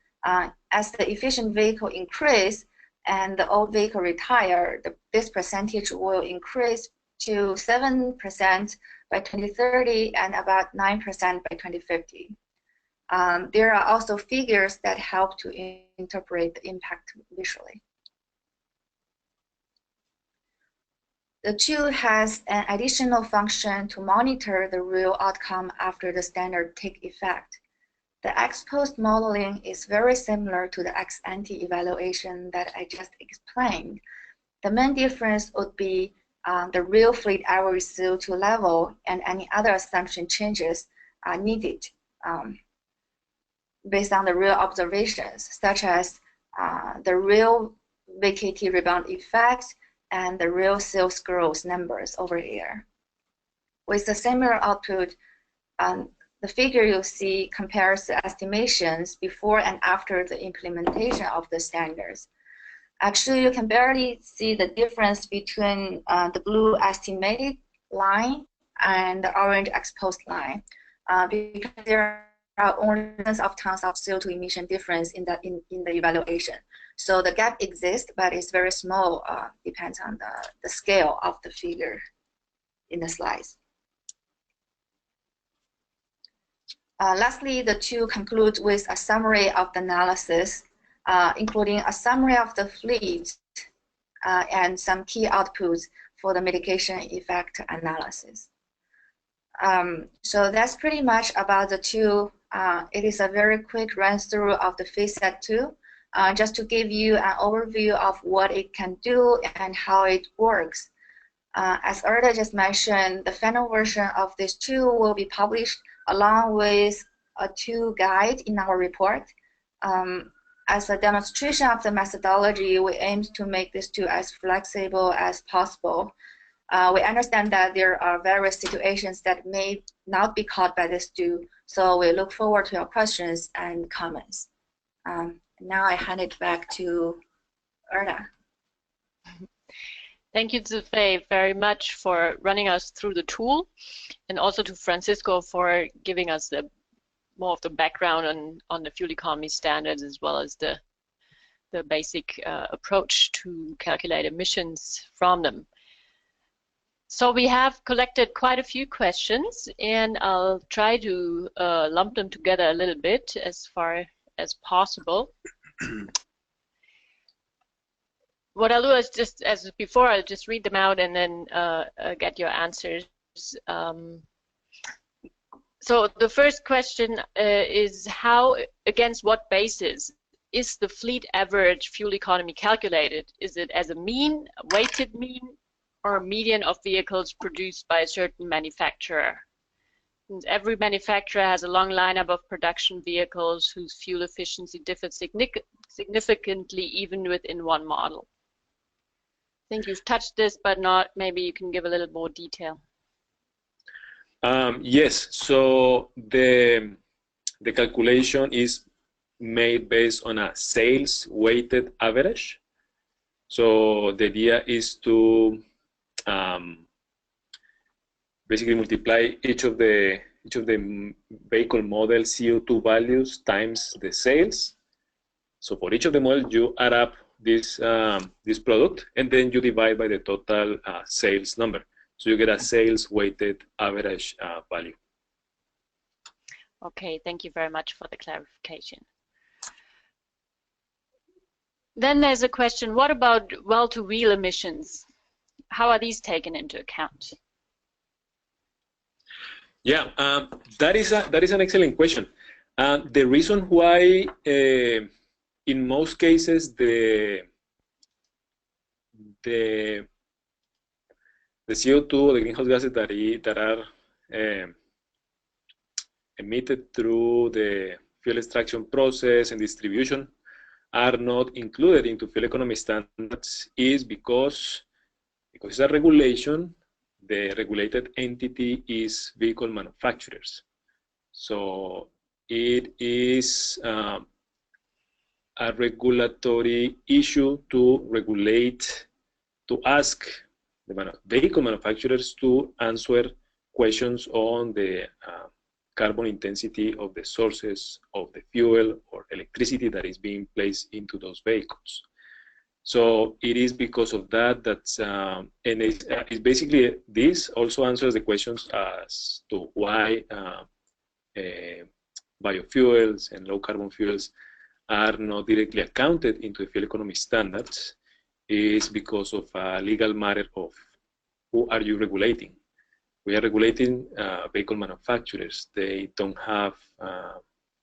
As the efficient vehicle increase and the old vehicle retire, this percentage will increase to 7% by 2030 and about 9% by 2050. There are also figures that help to interpret the impact visually. The tool has an additional function to monitor the real outcome after the standard take effect. The ex-post modeling is very similar to the ex-ante evaluation that I just explained. The main difference would be the real fleet average CO2 level and any other assumption changes are needed based on the real observations, such as the real VKT rebound effect and the real sales growth numbers over here. With the similar output, the figure you see compares the estimations before and after the implementation of the standards. Actually, you can barely see the difference between the blue estimated line and the orange ex-post line because there are only tens of tons of CO2 emission difference in the evaluation. So the gap exists, but it's very small, depends on the scale of the figure in the slides. Lastly, the tool concludes with a summary of the analysis, including a summary of the fleet and some key outputs for the mitigation effect analysis. So that's pretty much about the tool. It is a very quick run through of the FACET tool, just to give you an overview of what it can do and how it works. As Urda just mentioned, the final version of this tool will be published along with a tool guide in our report. As a demonstration of the methodology, we aim to make this tool as flexible as possible. We understand that there are various situations that may not be caught by this tool, so we look forward to your questions and comments. Now I hand it back to Urda. Thank you, Zifei, very much for running us through the tool, and also to Francisco for giving us more of the background on the fuel economy standards, as well as the basic approach to calculate emissions from them. So we have collected quite a few questions, and I'll try to lump them together a little bit as far as possible. What I'll do is just, as before, I'll just read them out and then get your answers. So the first question is how, against what basis is the fleet average fuel economy calculated? Is it as a mean, a weighted mean, or a median of vehicles produced by a certain manufacturer? And every manufacturer has a long lineup of production vehicles whose fuel efficiency differs significantly even within one model. I think you've touched this, but not, maybe you can give a little more detail. Yes, so the calculation is made based on a sales weighted average. So the idea is to basically multiply each of the vehicle model CO2 values times the sales. So for each of the models, you add up this this product, and then you divide by the total sales number. So you get a sales weighted average value. Okay, thank you very much for the clarification. Then there's a question, what about well-to-wheel emissions? How are these taken into account? Yeah, that is an excellent question. The reason why, in most cases, the CO2, the greenhouse gases that are emitted through the fuel extraction process and distribution are not included into fuel economy standards is because it's a regulation. The regulated entity is vehicle manufacturers. So it is a regulatory issue to regulate, to ask the vehicle manufacturers to answer questions on the carbon intensity of the sources of the fuel or electricity that is being placed into those vehicles. So it is because of that and it's basically, this also answers the questions as to why biofuels and low carbon fuels are not directly accounted into the fuel economy standards, is because of a legal matter of who are you regulating. We are regulating vehicle manufacturers. They don't have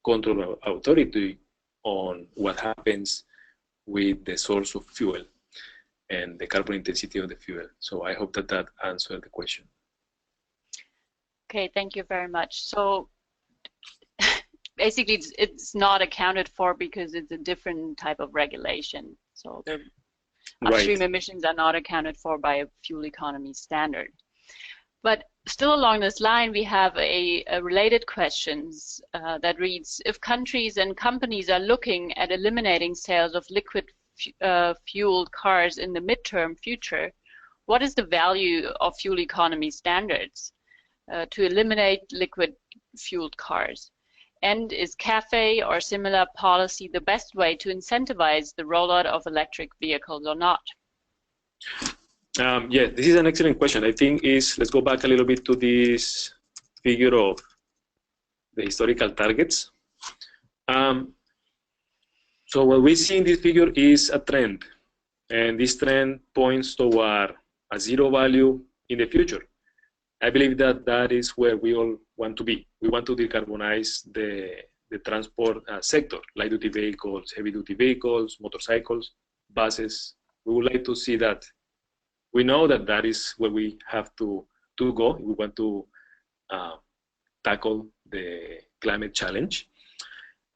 control or authority on what happens with the source of fuel and the carbon intensity of the fuel. So I hope that answered the question. Okay, thank you very much. So basically it's not accounted for because it's a different type of regulation. So the upstream emissions are not accounted for by a fuel economy standard. But still along this line, we have a related questions that reads, if countries and companies are looking at eliminating sales of liquid fueled cars in the midterm future, what is the value of fuel economy standards to eliminate liquid fueled cars? And is CAFE or similar policy the best way to incentivize the rollout of electric vehicles or not? Yeah, this is an excellent question. I think let's go back a little bit to this figure of the historical targets. So what we see in this figure is a trend, and this trend points toward a zero value in the future. I believe that is where we all want to be. We want to decarbonize the transport sector, light-duty vehicles, heavy-duty vehicles, motorcycles, buses. We would like to see that. We know that is where we have to go if we want to tackle the climate challenge.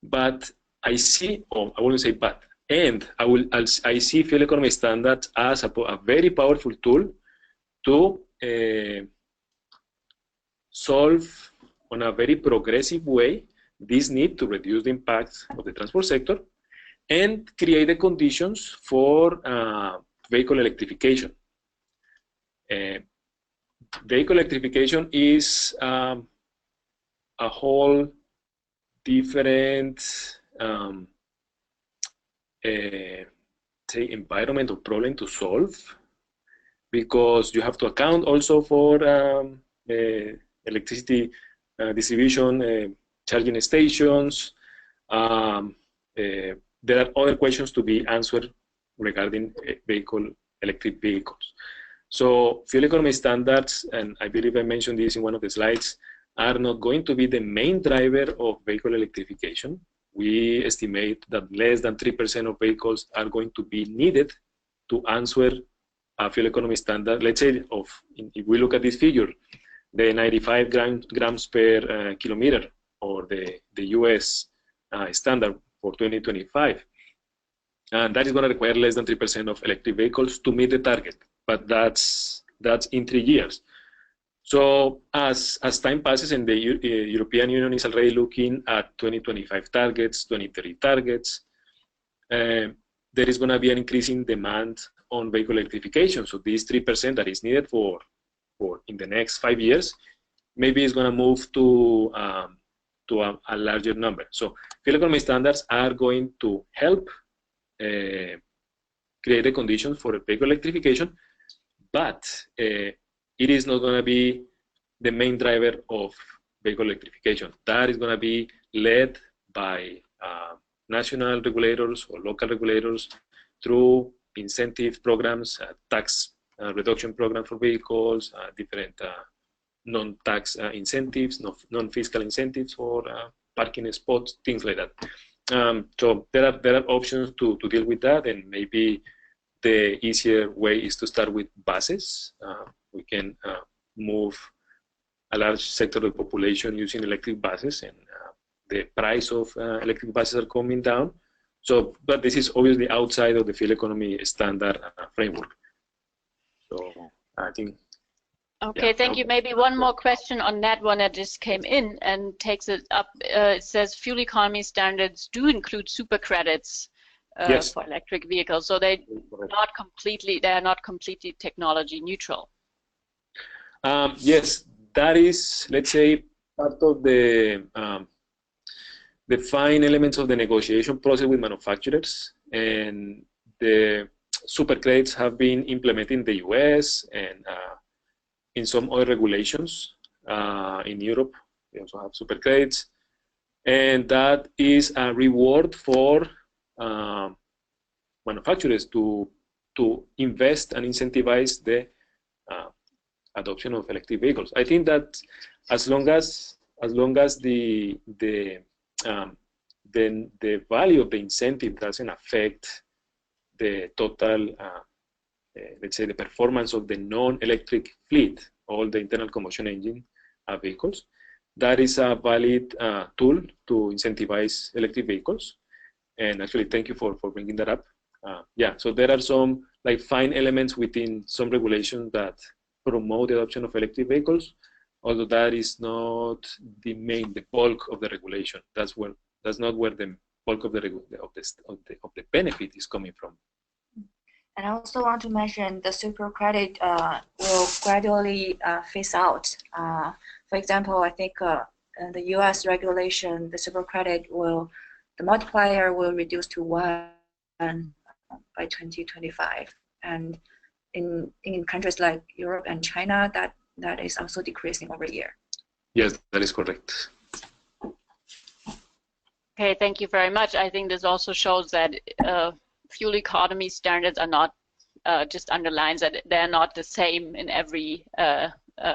But I see, or I wouldn't say but, and I see fuel economy standards as a very powerful tool to solve on a very progressive way this need to reduce the impact of the transport sector and create the conditions for vehicle electrification. Vehicle electrification is a whole different say environment or problem to solve. because you have to account also for electricity distribution, charging stations. There are other questions to be answered regarding electric vehicles. So fuel economy standards, and I believe I mentioned this in one of the slides, are not going to be the main driver of vehicle electrification. We estimate that less than 3% of vehicles are going to be needed to answer a fuel economy standard. Let's say if we look at this figure, the 95 grams per kilometer, or the US standard for 2025, and that is going to require less than 3% of electric vehicles to meet the target, but that's in 3 years. So as time passes, and the European Union is already looking at 2025 targets, 2030 targets, there is going to be an increasing demand on vehicle electrification. So this 3% that is needed for in the next 5 years, maybe is going to move to a larger number. So fuel economy standards are going to help create the conditions for vehicle electrification, but it is not going to be the main driver of vehicle electrification. That is going to be led by national regulators or local regulators through incentive programs, tax reduction program for vehicles, different non-tax incentives, non-fiscal incentives for parking spots, things like that. So there are options to deal with that, and maybe the easier way is to start with buses. We can move a large sector of the population using electric buses, and the price of electric buses are coming down. So, but this is obviously outside of the fuel economy standard framework. So I think. Okay, thank you. Maybe one more question on that one that just came in and takes it up. It says fuel economy standards do include super credits Yes. for electric vehicles, so they are not completely technology neutral. Yes, that is, let's say, part of the fine elements of the negotiation process with manufacturers, and the super credits have been implemented in the US and in some other regulations. In Europe, we also have super credits, and that is a reward for manufacturers to invest and incentivize the adoption of electric vehicles. I think that as long as the value of the incentive doesn't affect the total, let's say, the performance of the non-electric fleet, all the internal combustion engine vehicles, that is a valid tool to incentivize electric vehicles. And actually, thank you for bringing that up. Yeah, so there are some like fine elements within some regulations that promote the adoption of electric vehicles, although that is not the bulk of the regulation. That's not where the bulk of the benefit is coming from. And I also want to mention the super credit will gradually phase out. For example, I think in the US regulation, the super credit the multiplier will reduce to 1 by 2025. And in countries like Europe and China, that is also decreasing over year. Yes, that is correct. Okay, thank you very much. I think this also shows that fuel economy standards are not, just underlines that they're not the same in every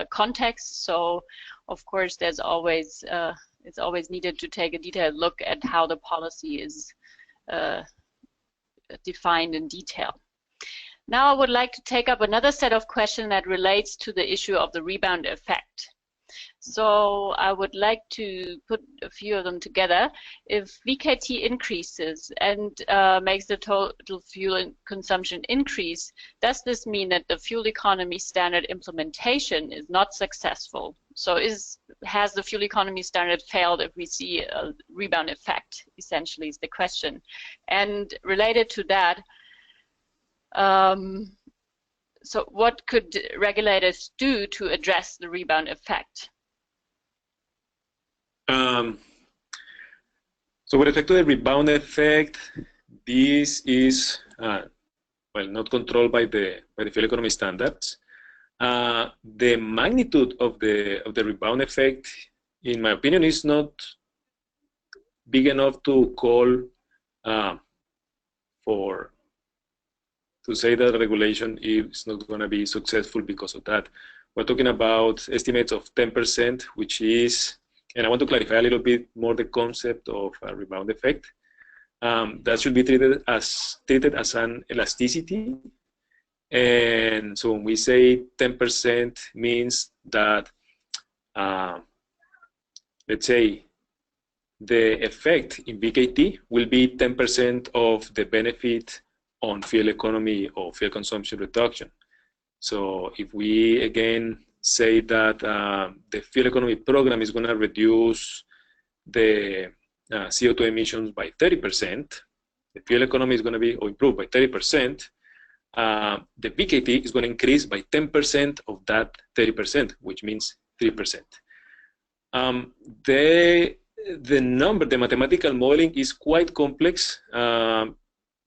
context. So, of course, there's always it's always needed to take a detailed look at how the policy is defined in detail. Now I would like to take up another set of questions that relates to the issue of the rebound effect. So I would like to put a few of them together. If VKT increases and makes the total fuel consumption increase, does this mean that the fuel economy standard implementation is not successful? So has the fuel economy standard failed if we see a rebound effect, essentially is the question. And related to that, so what could regulators do to address the rebound effect? So with respect to the rebound effect, this is well, not controlled by the fuel economy standards. The magnitude of the rebound effect, in my opinion, is not big enough to call to say that regulation is not going to be successful because of that. We're talking about estimates of 10%, which is, and I want to clarify a little bit more the concept of a rebound effect. That should be treated as an elasticity. And so when we say 10% means that, let's say, the effect in VKT will be 10% of the benefit on fuel economy or fuel consumption reduction. So if we again say that the fuel economy program is going to reduce the CO2 emissions by 30%, the fuel economy is going to be or improve by 30%, the VKT is going to increase by 10% of that 30%, which means 3%. The number, the mathematical modeling is quite complex.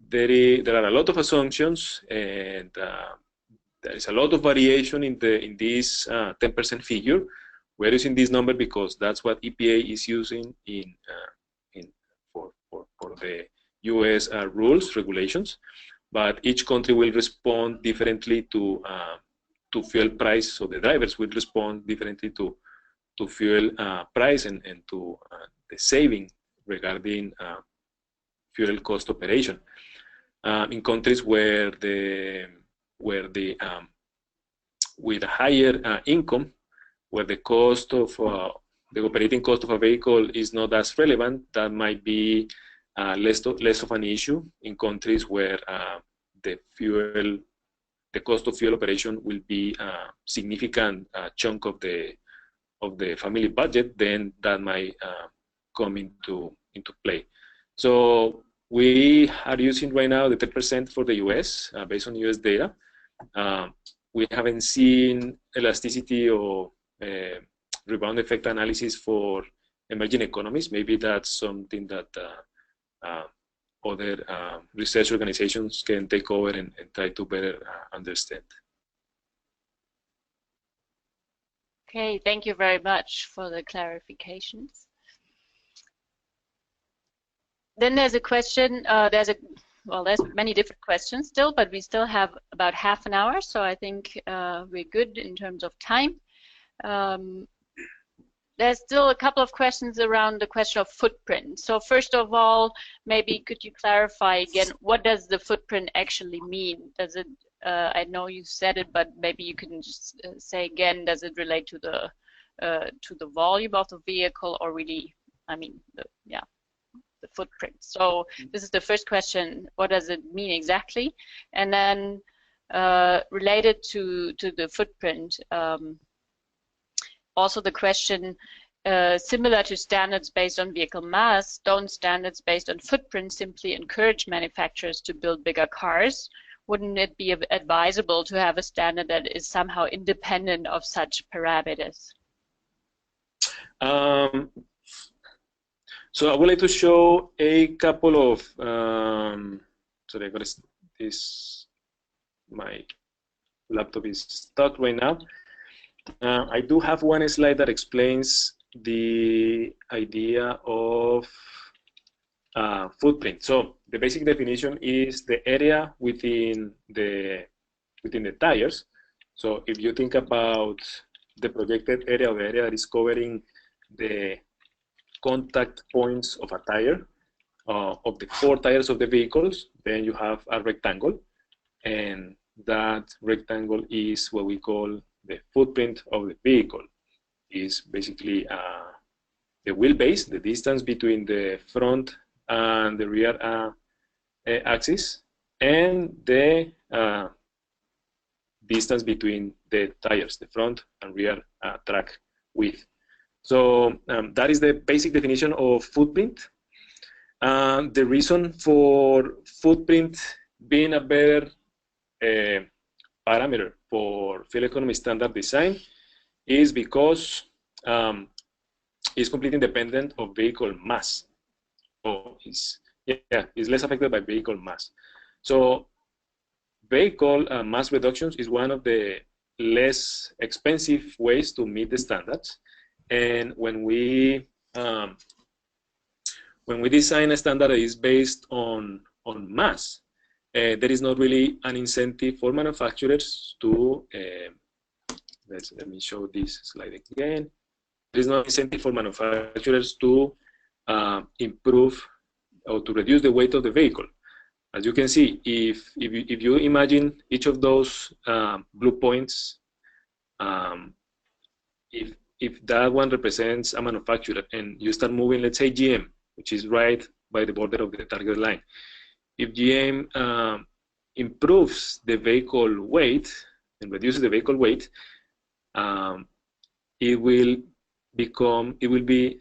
There are a lot of assumptions, and there is a lot of variation in this 10% figure. We're using this number because that's what EPA is using for the US regulations. But each country will respond differently to fuel price, so the drivers will respond differently to fuel price and to the saving regarding fuel cost operation. In countries with a higher income, where the cost of the operating cost of a vehicle is not as relevant, that might be less of an issue. In countries where the cost of fuel operation will be a significant chunk of the family budget, then that might come into play. So we are using right now the 10% for the US based on US data. We haven't seen elasticity or rebound effect analysis for emerging economies. Maybe that's something that other research organizations can take over and try to better understand. Okay, thank you very much for the clarifications. Then there's a question, there's many different questions still, but we still have about half an hour, so I think we're good in terms of time. There's still a couple of questions around the question of footprint. So first of all, maybe could you clarify again, what does the footprint actually mean? Does it, I know you said it, but maybe you can just say again, does it relate to the volume of the vehicle, or really, I mean, the footprint? So this is the first question, what does it mean exactly? And then related to the footprint, also the question, similar to standards based on vehicle mass, don't standards based on footprint simply encourage manufacturers to build bigger cars? Wouldn't it be advisable to have a standard that is somehow independent of such parameters? So I would like to show a couple of, sorry, I got this, my laptop is stuck right now. I do have one slide that explains the idea of footprint. So the basic definition is the area within the tires. So if you think about the projected area, or the area that is covering the contact points of a tire, of the 4 tires of the vehicles, then you have a rectangle, and that rectangle is what we call the footprint of the vehicle. Is basically the wheelbase, the distance between the front and the rear axis, and the distance between the tires, the front and rear track width. So that is the basic definition of footprint. The reason for footprint being a better parameter for fuel economy standard design is because it's completely independent of vehicle mass. It's less affected by vehicle mass. So vehicle mass reductions is one of the less expensive ways to meet the standards. And when we design a standard that is based on mass, there is not really an incentive for manufacturers to, let me show this slide again. There is no incentive for manufacturers to improve or to reduce the weight of the vehicle. As you can see, if you imagine each of those blue points, if that one represents a manufacturer and you start moving, let's say GM, which is right by the border of the target line. If GM improves the vehicle weight and reduces the vehicle weight, it will be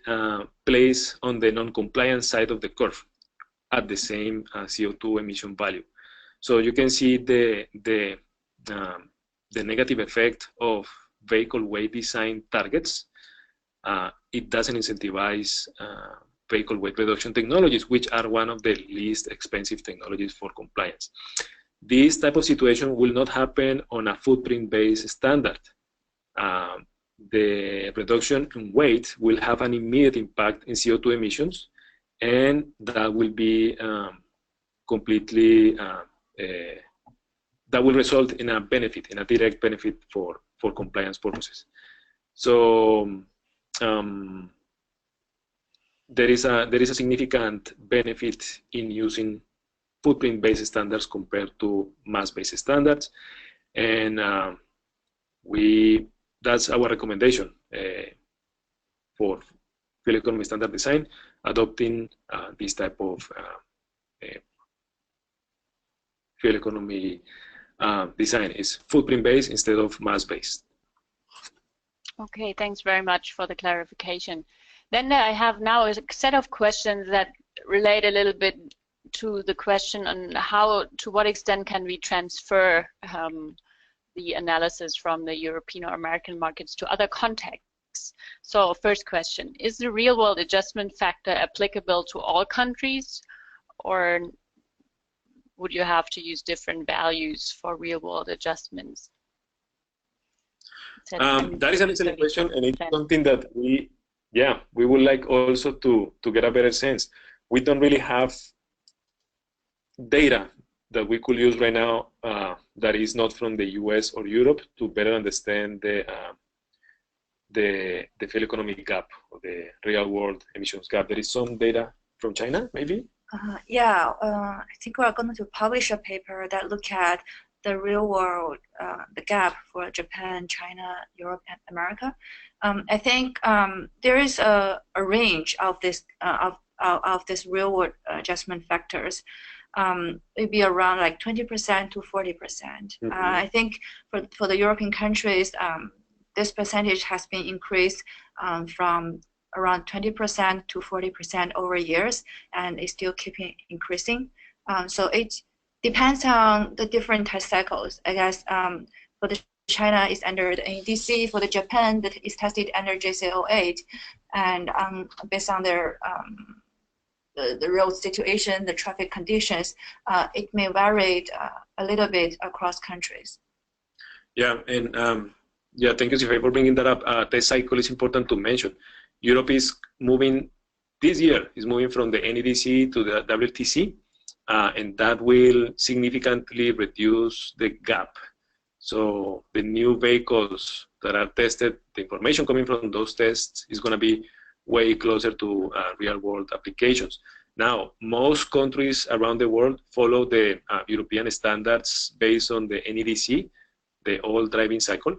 placed on the non-compliant side of the curve at the same CO2 emission value. So you can see the negative effect of vehicle weight design targets. It doesn't incentivize vehicle weight reduction technologies, which are one of the least expensive technologies for compliance. This type of situation will not happen on a footprint-based standard. The reduction in weight will have an immediate impact in CO2 emissions, and that will be completely, that will result in a benefit, in a direct benefit for compliance purposes. So there is a significant benefit in using footprint-based standards compared to mass-based standards, and that's our recommendation for fuel economy standard design, adopting this type of fuel economy design is footprint-based instead of mass-based. Okay, thanks very much for the clarification. Then I have now a set of questions that relate a little bit to the question on to what extent can we transfer the analysis from the European or American markets to other contexts. So first question, is the real world adjustment factor applicable to all countries, or would you have to use different values for real world adjustments? That is an excellent question, and it's something that we would like also to get a better sense. We don't really have data that we could use right now that is not from the US or Europe to better understand the fuel economy gap, or the real world emissions gap. There is some data from China, maybe? I think we're going to publish a paper that look at the real world, the gap for Japan, China, Europe, and America. I think there is a range of this real world adjustment factors. It'd be around like 20% to 40%. Mm-hmm. I think for the European countries, this percentage has been increased from around 20% to 40% over years, and it's still keeping increasing. So it depends on the different test cycles. I guess for the China is under the NEDC, for the Japan that is tested under JC08, and based on their the road situation, the traffic conditions, it may vary a little bit across countries. Yeah, and thank you, Zifei, for bringing that up. Test cycle is important to mention. Europe is moving, this year, is moving from the NEDC to the WLTC, and that will significantly reduce the gap. So the new vehicles that are tested, the information coming from those tests is going to be way closer to real-world applications. Now, most countries around the world follow the European standards based on the NEDC, the old driving cycle,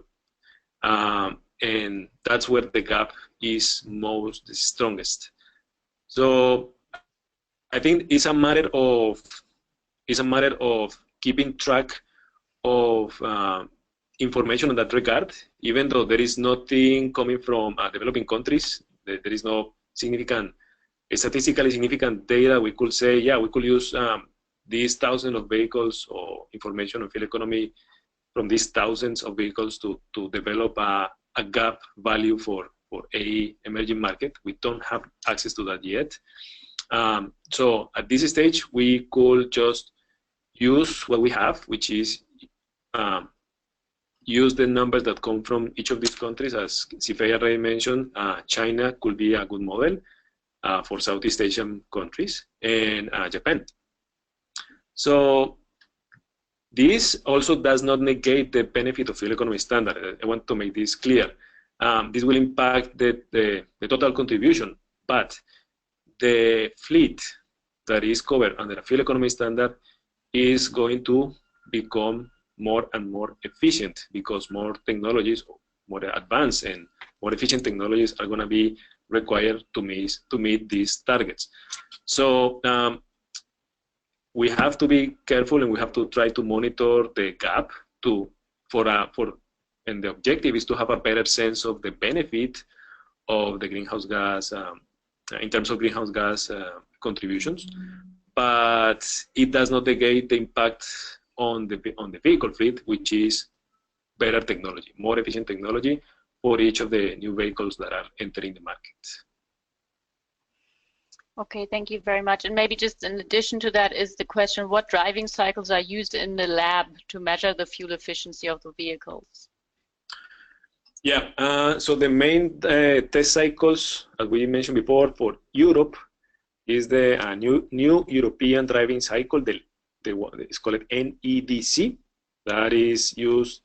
and that's where the gap is the strongest. So I think it's a matter of keeping track of information in that regard. Even though there is nothing coming from developing countries, there is no statistically significant data. We could say, yeah, we could use these thousands of vehicles or information on fuel economy from these thousands of vehicles to develop a gap value for a emerging market. We don't have access to that yet. So at this stage, we could just use what we have, which is use the numbers that come from each of these countries. As Zifei already mentioned, China could be a good model for Southeast Asian countries, and Japan. So this also does not negate the benefit of fuel economy standard. I want to make this clear. This will impact the total contribution, but the fleet that is covered under a fuel economy standard is going to become more and more efficient because more technologies, more advanced and more efficient technologies are going to be required to meet these targets. So we have to be careful, and we have to try to monitor the gap and the objective is to have a better sense of the benefit of the greenhouse gas in terms of greenhouse gas contributions, but it does not negate the impact on the vehicle fleet, which is better technology, more efficient technology for each of the new vehicles that are entering the market. Okay, thank you very much. And maybe just in addition to that is the question, what driving cycles are used in the lab to measure the fuel efficiency of the vehicles? Yeah, so the main test cycles, as we mentioned before, for Europe is the new European driving cycle. It's called NEDC. That is used,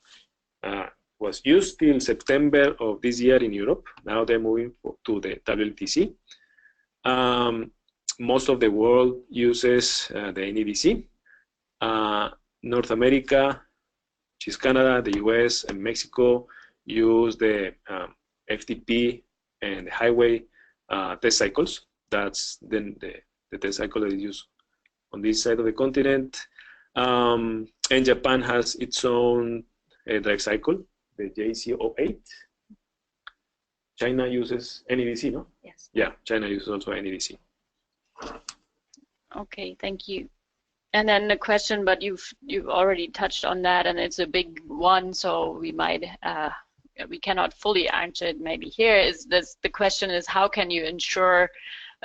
was used till September of this year in Europe. Now they're moving to the WLTC. Most of the world uses the NEDC. North America, which is Canada, the US, and Mexico, use the FTP and the highway test cycles. That's then the test cycle that is used on this side of the continent. And Japan has its own drive cycle, the JC08. China uses NEDC, no? Yes. Yeah, China uses also NEDC. Okay, thank you. And then the question, but you've already touched on that, and it's a big one, so we might we cannot fully answer it maybe here. Is this the question is how can you ensure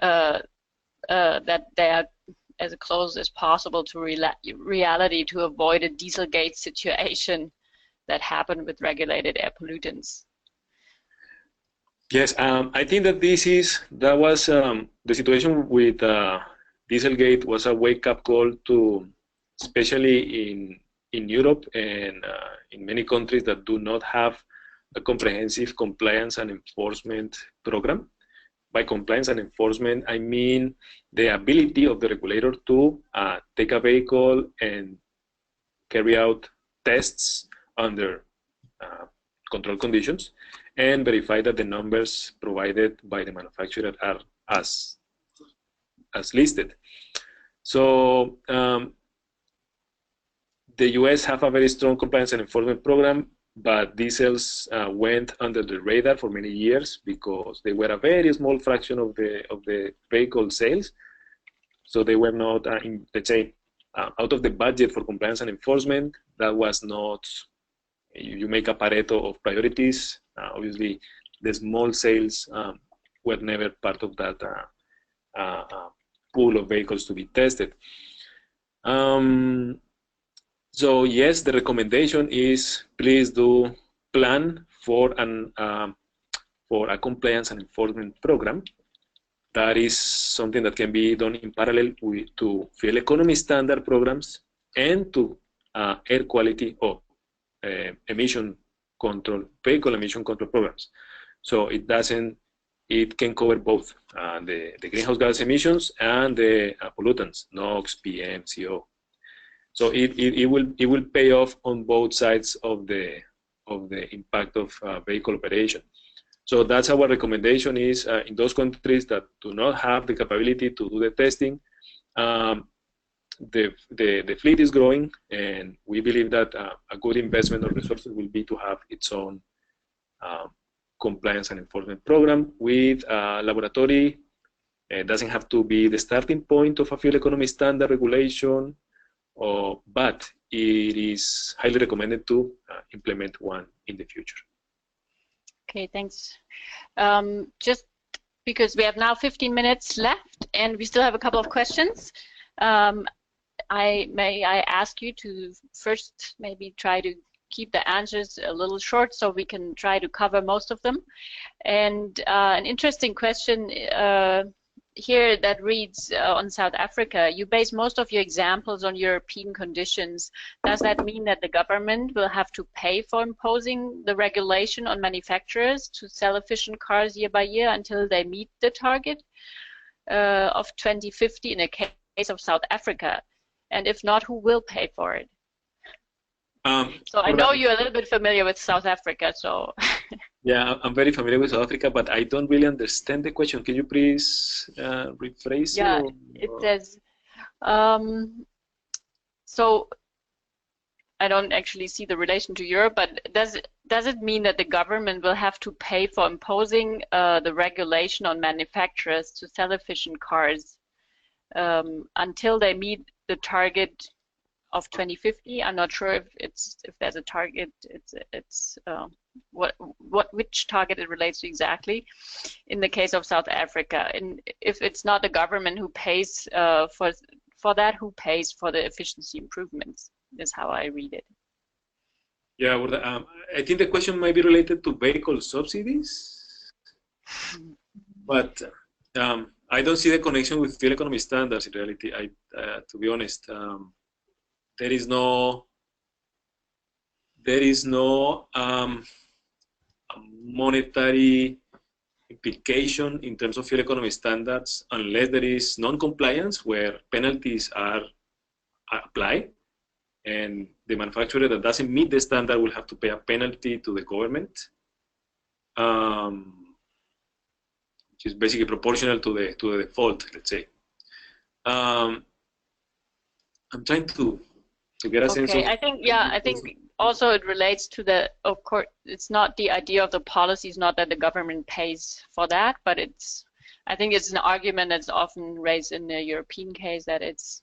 that they are as close as possible to reality to avoid a Dieselgate situation that happened with regulated air pollutants? Yes, I think that that was the situation with Dieselgate was a wake-up call to, especially in Europe and in many countries that do not have a comprehensive compliance and enforcement program. By compliance and enforcement, I mean the ability of the regulator to take a vehicle and carry out tests under controlled conditions and verify that the numbers provided by the manufacturer are as listed. So the US have a very strong compliance and enforcement program, but diesels went under the radar for many years because they were a very small fraction of the vehicle sales. So they were not, let's say, out of the budget for compliance and enforcement. That was not, you make a Pareto of priorities. Obviously, the small sales were never part of that pool of vehicles to be tested. So yes, the recommendation is please do plan for a compliance and enforcement program. That is something that can be done in parallel to fuel economy standard programs and to air quality or emission control, vehicle emission control programs. So it can cover both the greenhouse gas emissions and the pollutants, NOx, PM, CO. So it will pay off on both sides of the impact of vehicle operation. So that's our recommendation is in those countries that do not have the capability to do the testing, the fleet is growing, and we believe that a good investment of resources will be to have its own compliance and enforcement program with a laboratory. It doesn't have to be the starting point of a fuel economy standard regulation, but it is highly recommended to implement one in the future. Okay, thanks. Just because we have now 15 minutes left and we still have a couple of questions, may I ask you to first maybe try to keep the answers a little short so we can try to cover most of them. And an interesting question here that reads on South Africa, you base most of your examples on European conditions. Does that mean that the government will have to pay for imposing the regulation on manufacturers to sell efficient cars year by year until they meet the target of 2050 in a case of South Africa? And if not, who will pay for it? So I know you're a little bit familiar with South Africa, so. Yeah, I'm very familiar with South Africa, but I don't really understand the question. Can you please rephrase it? Yeah, it says, so I don't actually see the relation to Europe, but does it mean that the government will have to pay for imposing the regulation on manufacturers to sell efficient cars until they meet the target of 2050? I'm not sure if there's a target. It's which target it relates to exactly. In the case of South Africa, and if it's not the government who pays for that, who pays for the efficiency improvements? Is how I read it. Yeah, well, I think the question might be related to vehicle subsidies, but I don't see the connection with fuel economy standards in reality. To be honest. There is no monetary implication in terms of fuel economy standards unless there is non-compliance where penalties are applied, and the manufacturer that doesn't meet the standard will have to pay a penalty to the government, which is basically proportional to the default, let's say. I'm trying to get a sense of. I think also it relates to the, of course, it's not the idea of the policy, is not that the government pays for that, but I think it's an argument that's often raised in the European case that it's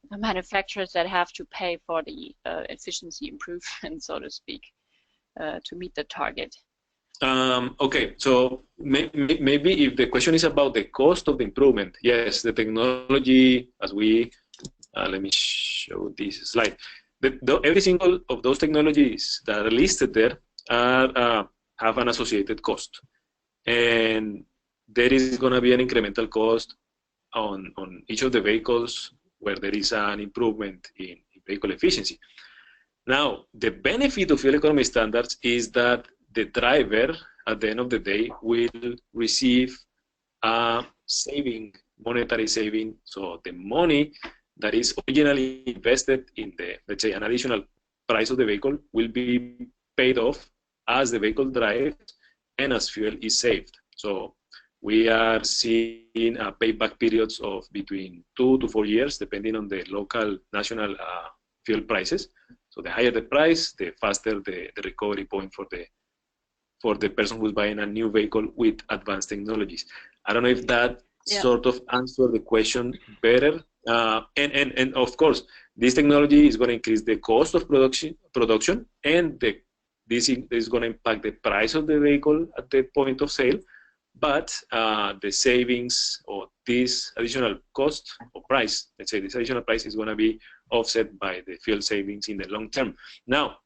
the manufacturers that have to pay for the efficiency improvement, so to speak, to meet the target. Okay, so maybe if the question is about the cost of the improvement, yes, the technology, as we let me show this slide. Every single of those technologies that are listed there have an associated cost, and there is going to be an incremental cost on each of the vehicles where there is an improvement in vehicle efficiency. Now, the benefit of fuel economy standards is that the driver, at the end of the day, will receive a saving, monetary saving. So the money that is originally invested in the, let's say, an additional price of the vehicle will be paid off as the vehicle drives and as fuel is saved. So we are seeing payback periods of between 2 to 4 years, depending on the local national fuel prices. So the higher the price, the faster the recovery point for the person who's buying a new vehicle with advanced technologies. I don't know if that sort of answered the question better. And of course, this technology is going to increase the cost of production, and this is going to impact the price of the vehicle at the point of sale. But the savings or this additional cost or price, let's say this additional price is going to be offset by the fuel savings in the long term. Now,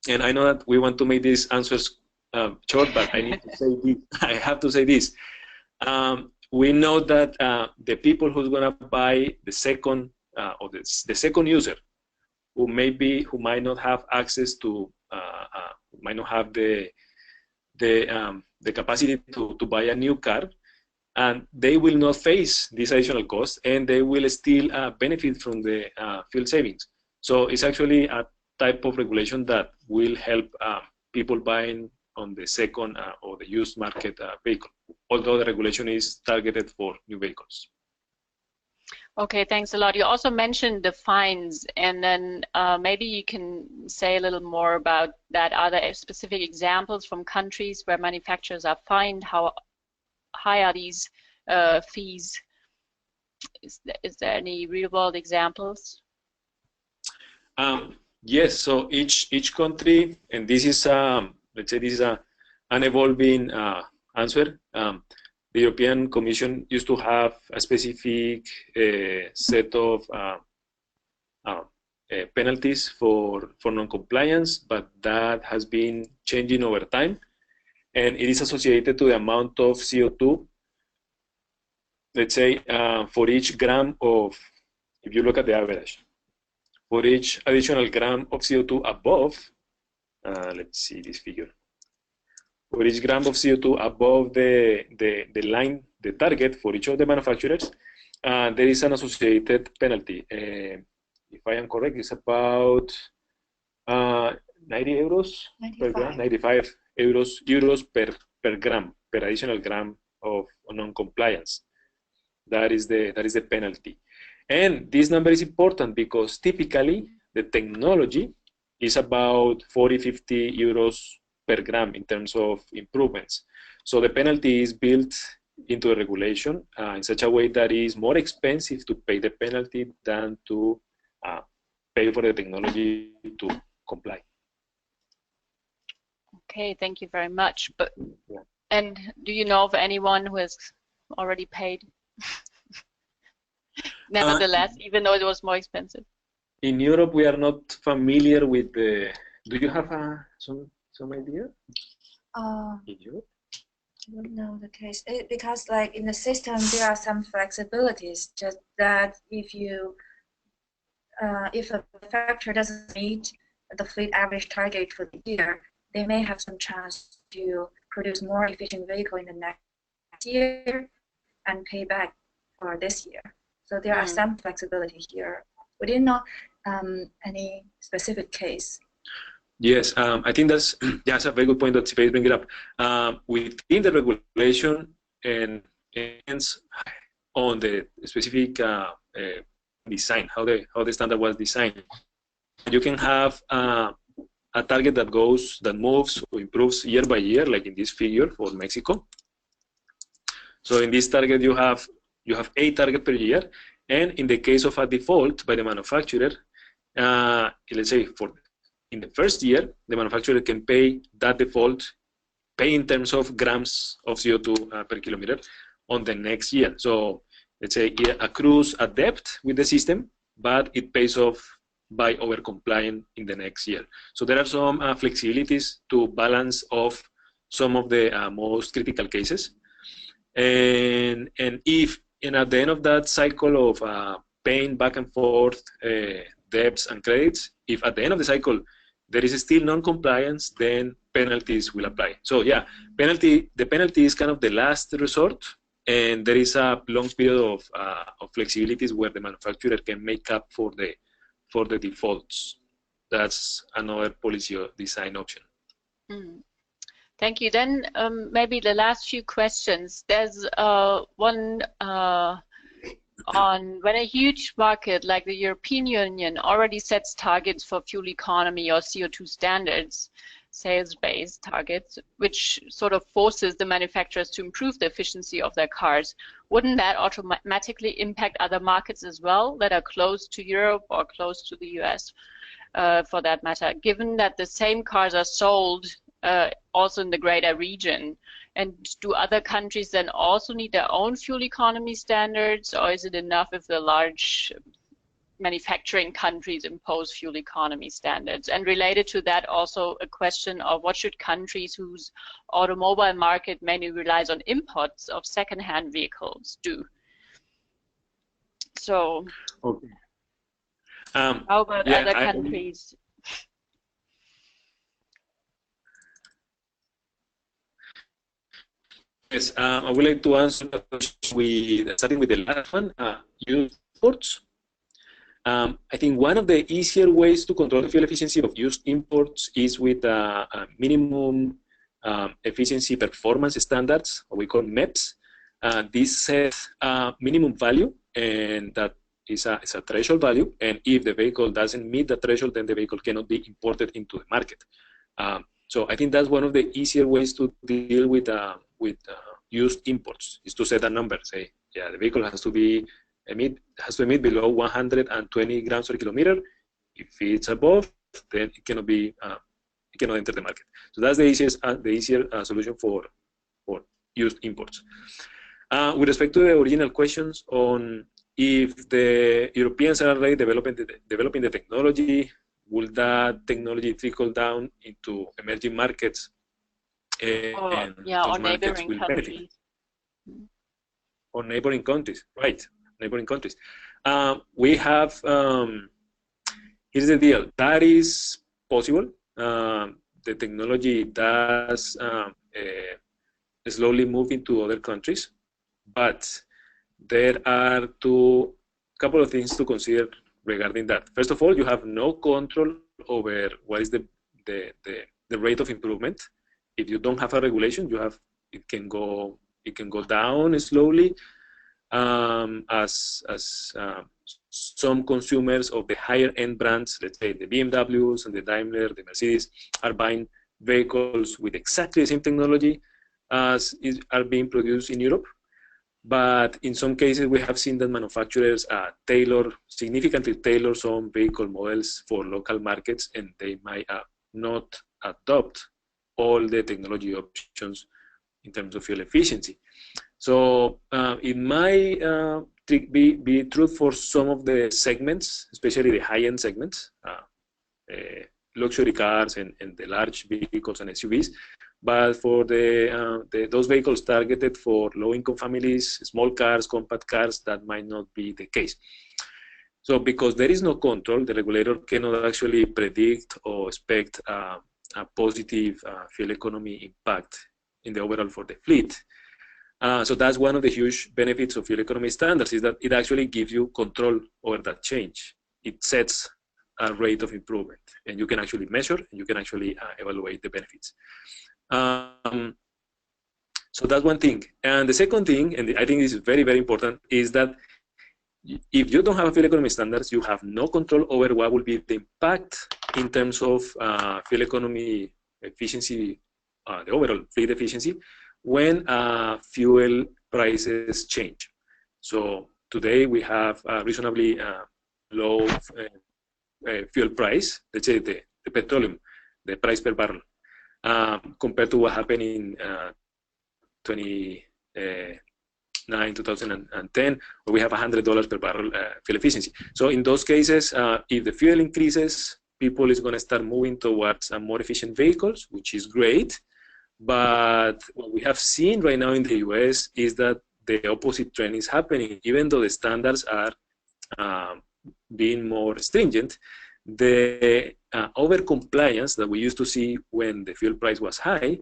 and I know that we want to make these answers short, but I need to say this. I have to say this. We know that the people who's going to buy the second or the second user, who might not have access to, might not have the capacity to buy a new car, and they will not face this additional cost, and they will still benefit from the fuel savings. So it's actually a type of regulation that will help people buying on the second or the used market vehicle, although the regulation is targeted for new vehicles. Okay, thanks a lot. You also mentioned the fines, and then maybe you can say a little more about that. Are there specific examples from countries where manufacturers are fined? How high are these fees? Is there any real-world examples? Yes, so each country, and this is, let's say this is an evolving answer. The European Commission used to have a specific set of penalties for non-compliance, but that has been changing over time, and it is associated to the amount of CO2. Let's say for each gram of, if you look at the average, for each additional gram of CO2 above, let's see this figure. For each gram of CO2 above the line, the target for each of the manufacturers, there is an associated penalty. If I am correct, it's about 90 euros 95. per gram, 95 euros per gram, per additional gram of non-compliance. That is the penalty. And this number is important because typically the technology is about 40-50 euros per gram in terms of improvements. So the penalty is built into the regulation in such a way that it is more expensive to pay the penalty than to pay for the technology to comply. Okay, thank you very much. But yeah. And do you know of anyone who has already paid? Nevertheless, even though it was more expensive. In Europe, we are not familiar with the. Do you have some idea? In Europe? I don't know the case because, like in the system, there are some flexibilities. Just that if a factor doesn't meet the fleet average target for the year, they may have some chance to produce more efficient vehicle in the next year and pay back for this year. So there are some flexibility here. We didn't know any specific case. Yes, I think that's a very good point that Zifei is bringing up. Within the regulation and on the specific design, how the standard was designed, you can have a target that moves or improves year by year, like in this figure for Mexico. So in this target, you have a target per year, and in the case of a default by the manufacturer, let's say in the first year, the manufacturer can pay that default, pay in terms of grams of CO2 per kilometer on the next year. So let's say it accrues a debt with the system, but it pays off by over-complying in the next year. So there are some flexibilities to balance off some of the most critical cases. And if at the end of that cycle of paying back and forth debts and credits, if at the end of the cycle there is still non-compliance, then penalties will apply. So yeah, the penalty is kind of the last resort, and there is a long period of flexibilities where the manufacturer can make up for the defaults. That's another policy or design option. Thank you. Then maybe the last few questions. There's one on when a huge market like the European Union already sets targets for fuel economy or CO2 standards, sales-based targets, which sort of forces the manufacturers to improve the efficiency of their cars. Wouldn't that automatically impact other markets as well that are close to Europe or close to the US for that matter, given that the same cars are sold also in the greater region? And do other countries then also need their own fuel economy standards, or is it enough if the large manufacturing countries impose fuel economy standards? And related to that, also a question of what should countries whose automobile market mainly relies on imports of second-hand vehicles do? So, okay. How about other countries? Yes, I would like to answer the question starting with the last one, used imports. I think one of the easier ways to control the fuel efficiency of used imports is with minimum efficiency performance standards, what we call MEPS. This sets a minimum value, and that is a threshold value. And if the vehicle doesn't meet the threshold, then the vehicle cannot be imported into the market. So I think that's one of the easier ways to deal with used imports, is to set a number. Say, yeah, the vehicle has to emit below 120 grams per kilometer. If it's above, then it cannot enter the market. So that's the easier solution for used imports. With respect to the original questions on if the Europeans are already developing the technology, will that technology trickle down into emerging markets? And those or markets neighboring will countries. benefit. Or neighboring countries, right? Neighboring countries. We have, here's the deal, that is possible. The technology does slowly move into other countries, but there are couple of things to consider regarding that. First of all, you have no control over what is the rate of improvement. If you don't have a regulation, it can go down slowly as some consumers of the higher end brands, let's say the BMWs and the Daimler, the Mercedes, are buying vehicles with exactly the same technology as are being produced in Europe. But in some cases, we have seen that manufacturers significantly tailor some vehicle models for local markets, and they might not adopt all the technology options in terms of fuel efficiency. So it might be true for some of the segments, especially the high-end segments, luxury cars and the large vehicles and SUVs. But for those vehicles targeted for low-income families, small cars, compact cars, that might not be the case. So because there is no control, the regulator cannot actually predict or expect a positive fuel economy impact in the overall for the fleet. So that's one of the huge benefits of fuel economy standards, is that it actually gives you control over that change. It sets a rate of improvement, and you can actually measure, and you can actually evaluate the benefits. So that's one thing. And the second thing, and I think this is very, very important, is that if you don't have fuel economy standards, you have no control over what will be the impact in terms of fuel economy efficiency, the overall fleet efficiency, when fuel prices change. So today we have a reasonably low fuel price, let's say the petroleum, the price per barrel, compared to what happened in 2010, where we have $100 per barrel fuel efficiency. So in those cases, if the fuel increases, people is going to start moving towards more efficient vehicles, which is great. But what we have seen right now in the US is that the opposite trend is happening. Even though the standards are being more stringent, the over-compliance that we used to see when the fuel price was high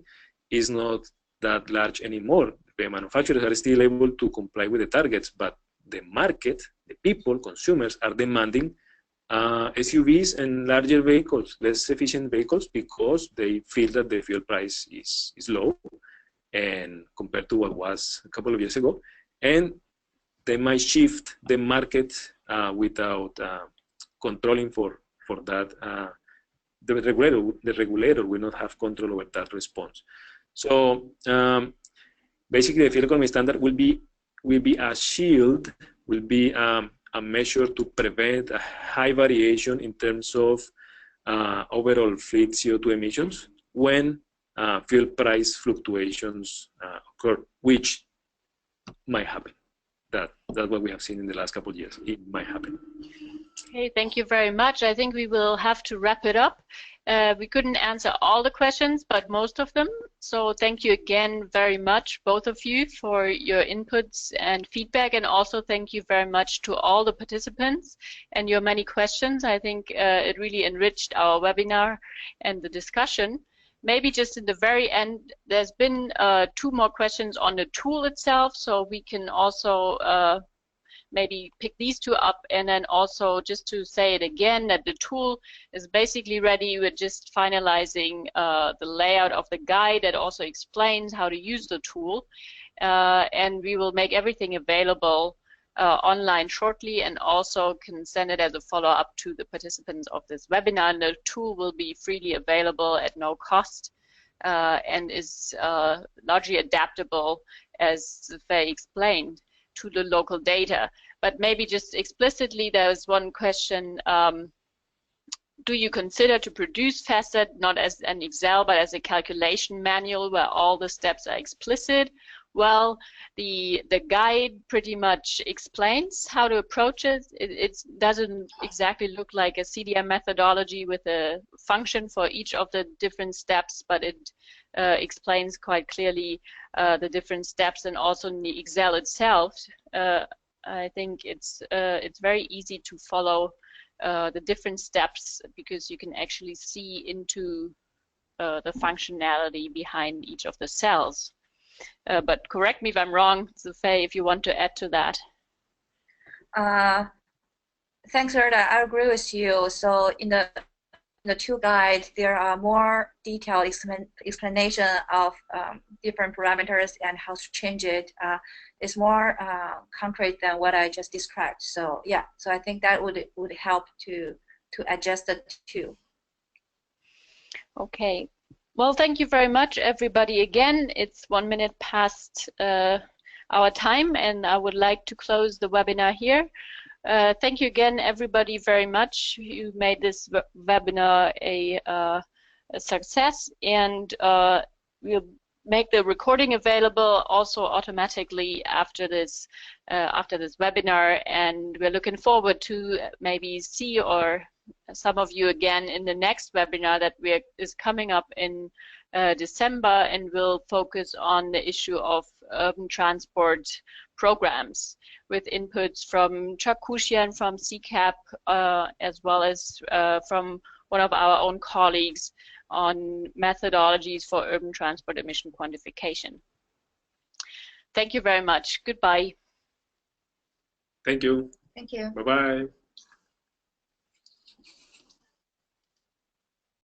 is not that large anymore. The manufacturers are still able to comply with the targets, but the market, the people, consumers, are demanding SUVs and larger vehicles, less efficient vehicles, because they feel that the fuel price is low and compared to what was a couple of years ago, and they might shift the market without controlling for that. The regulator will not have control over that response. So basically, the fuel economy standard will be a shield, will be a measure to prevent a high variation in terms of overall fleet CO2 emissions when fuel price fluctuations occur, which might happen. That's what we have seen in the last couple of years. It might happen. Okay, thank you very much. I think we will have to wrap it up. We couldn't answer all the questions, but most of them. So thank you again very much, both of you, for your inputs and feedback. And also thank you very much to all the participants and your many questions. I think it really enriched our webinar and the discussion. Maybe just in the very end, there's been 2 more questions on the tool itself, so we can also maybe pick these 2 up, and then also just to say it again that the tool is basically ready. We're just finalizing the layout of the guide that also explains how to use the tool, and we will make everything available online shortly, and also can send it as a follow-up to the participants of this webinar. And the tool will be freely available at no cost and is largely adaptable, as Zifei explained, to the local data. But maybe just explicitly, there's one question: do you consider to produce FAST not as an Excel but as a calculation manual where all the steps are explicit, Well, the guide pretty much explains how to approach it. It doesn't exactly look like a CDM methodology with a function for each of the different steps, but it explains quite clearly the different steps, and also in the Excel itself. I think it's very easy to follow the different steps, because you can actually see into the functionality behind each of the cells. But correct me if I'm wrong, Zifei, if you want to add to that. Thanks, Urda. I agree with you. So in the two guides, there are more detailed explanation of different parameters and how to change it. It's more concrete than what I just described. So yeah, so I think that would help to adjust the two. Okay. Well, thank you very much, everybody. Again, it's 1 minute past our time, and I would like to close the webinar here. Thank you again, everybody, very much. You made this webinar a success, and we'll make the recording available also automatically after this webinar, and we're looking forward to maybe see or some of you again in the next webinar that is coming up in December, and will focus on the issue of urban transport programs with inputs from Chuck Kushian from CCAP, as well as from one of our own colleagues on methodologies for urban transport emission quantification. Thank you very much. Goodbye. Thank you. Thank you. Bye-bye.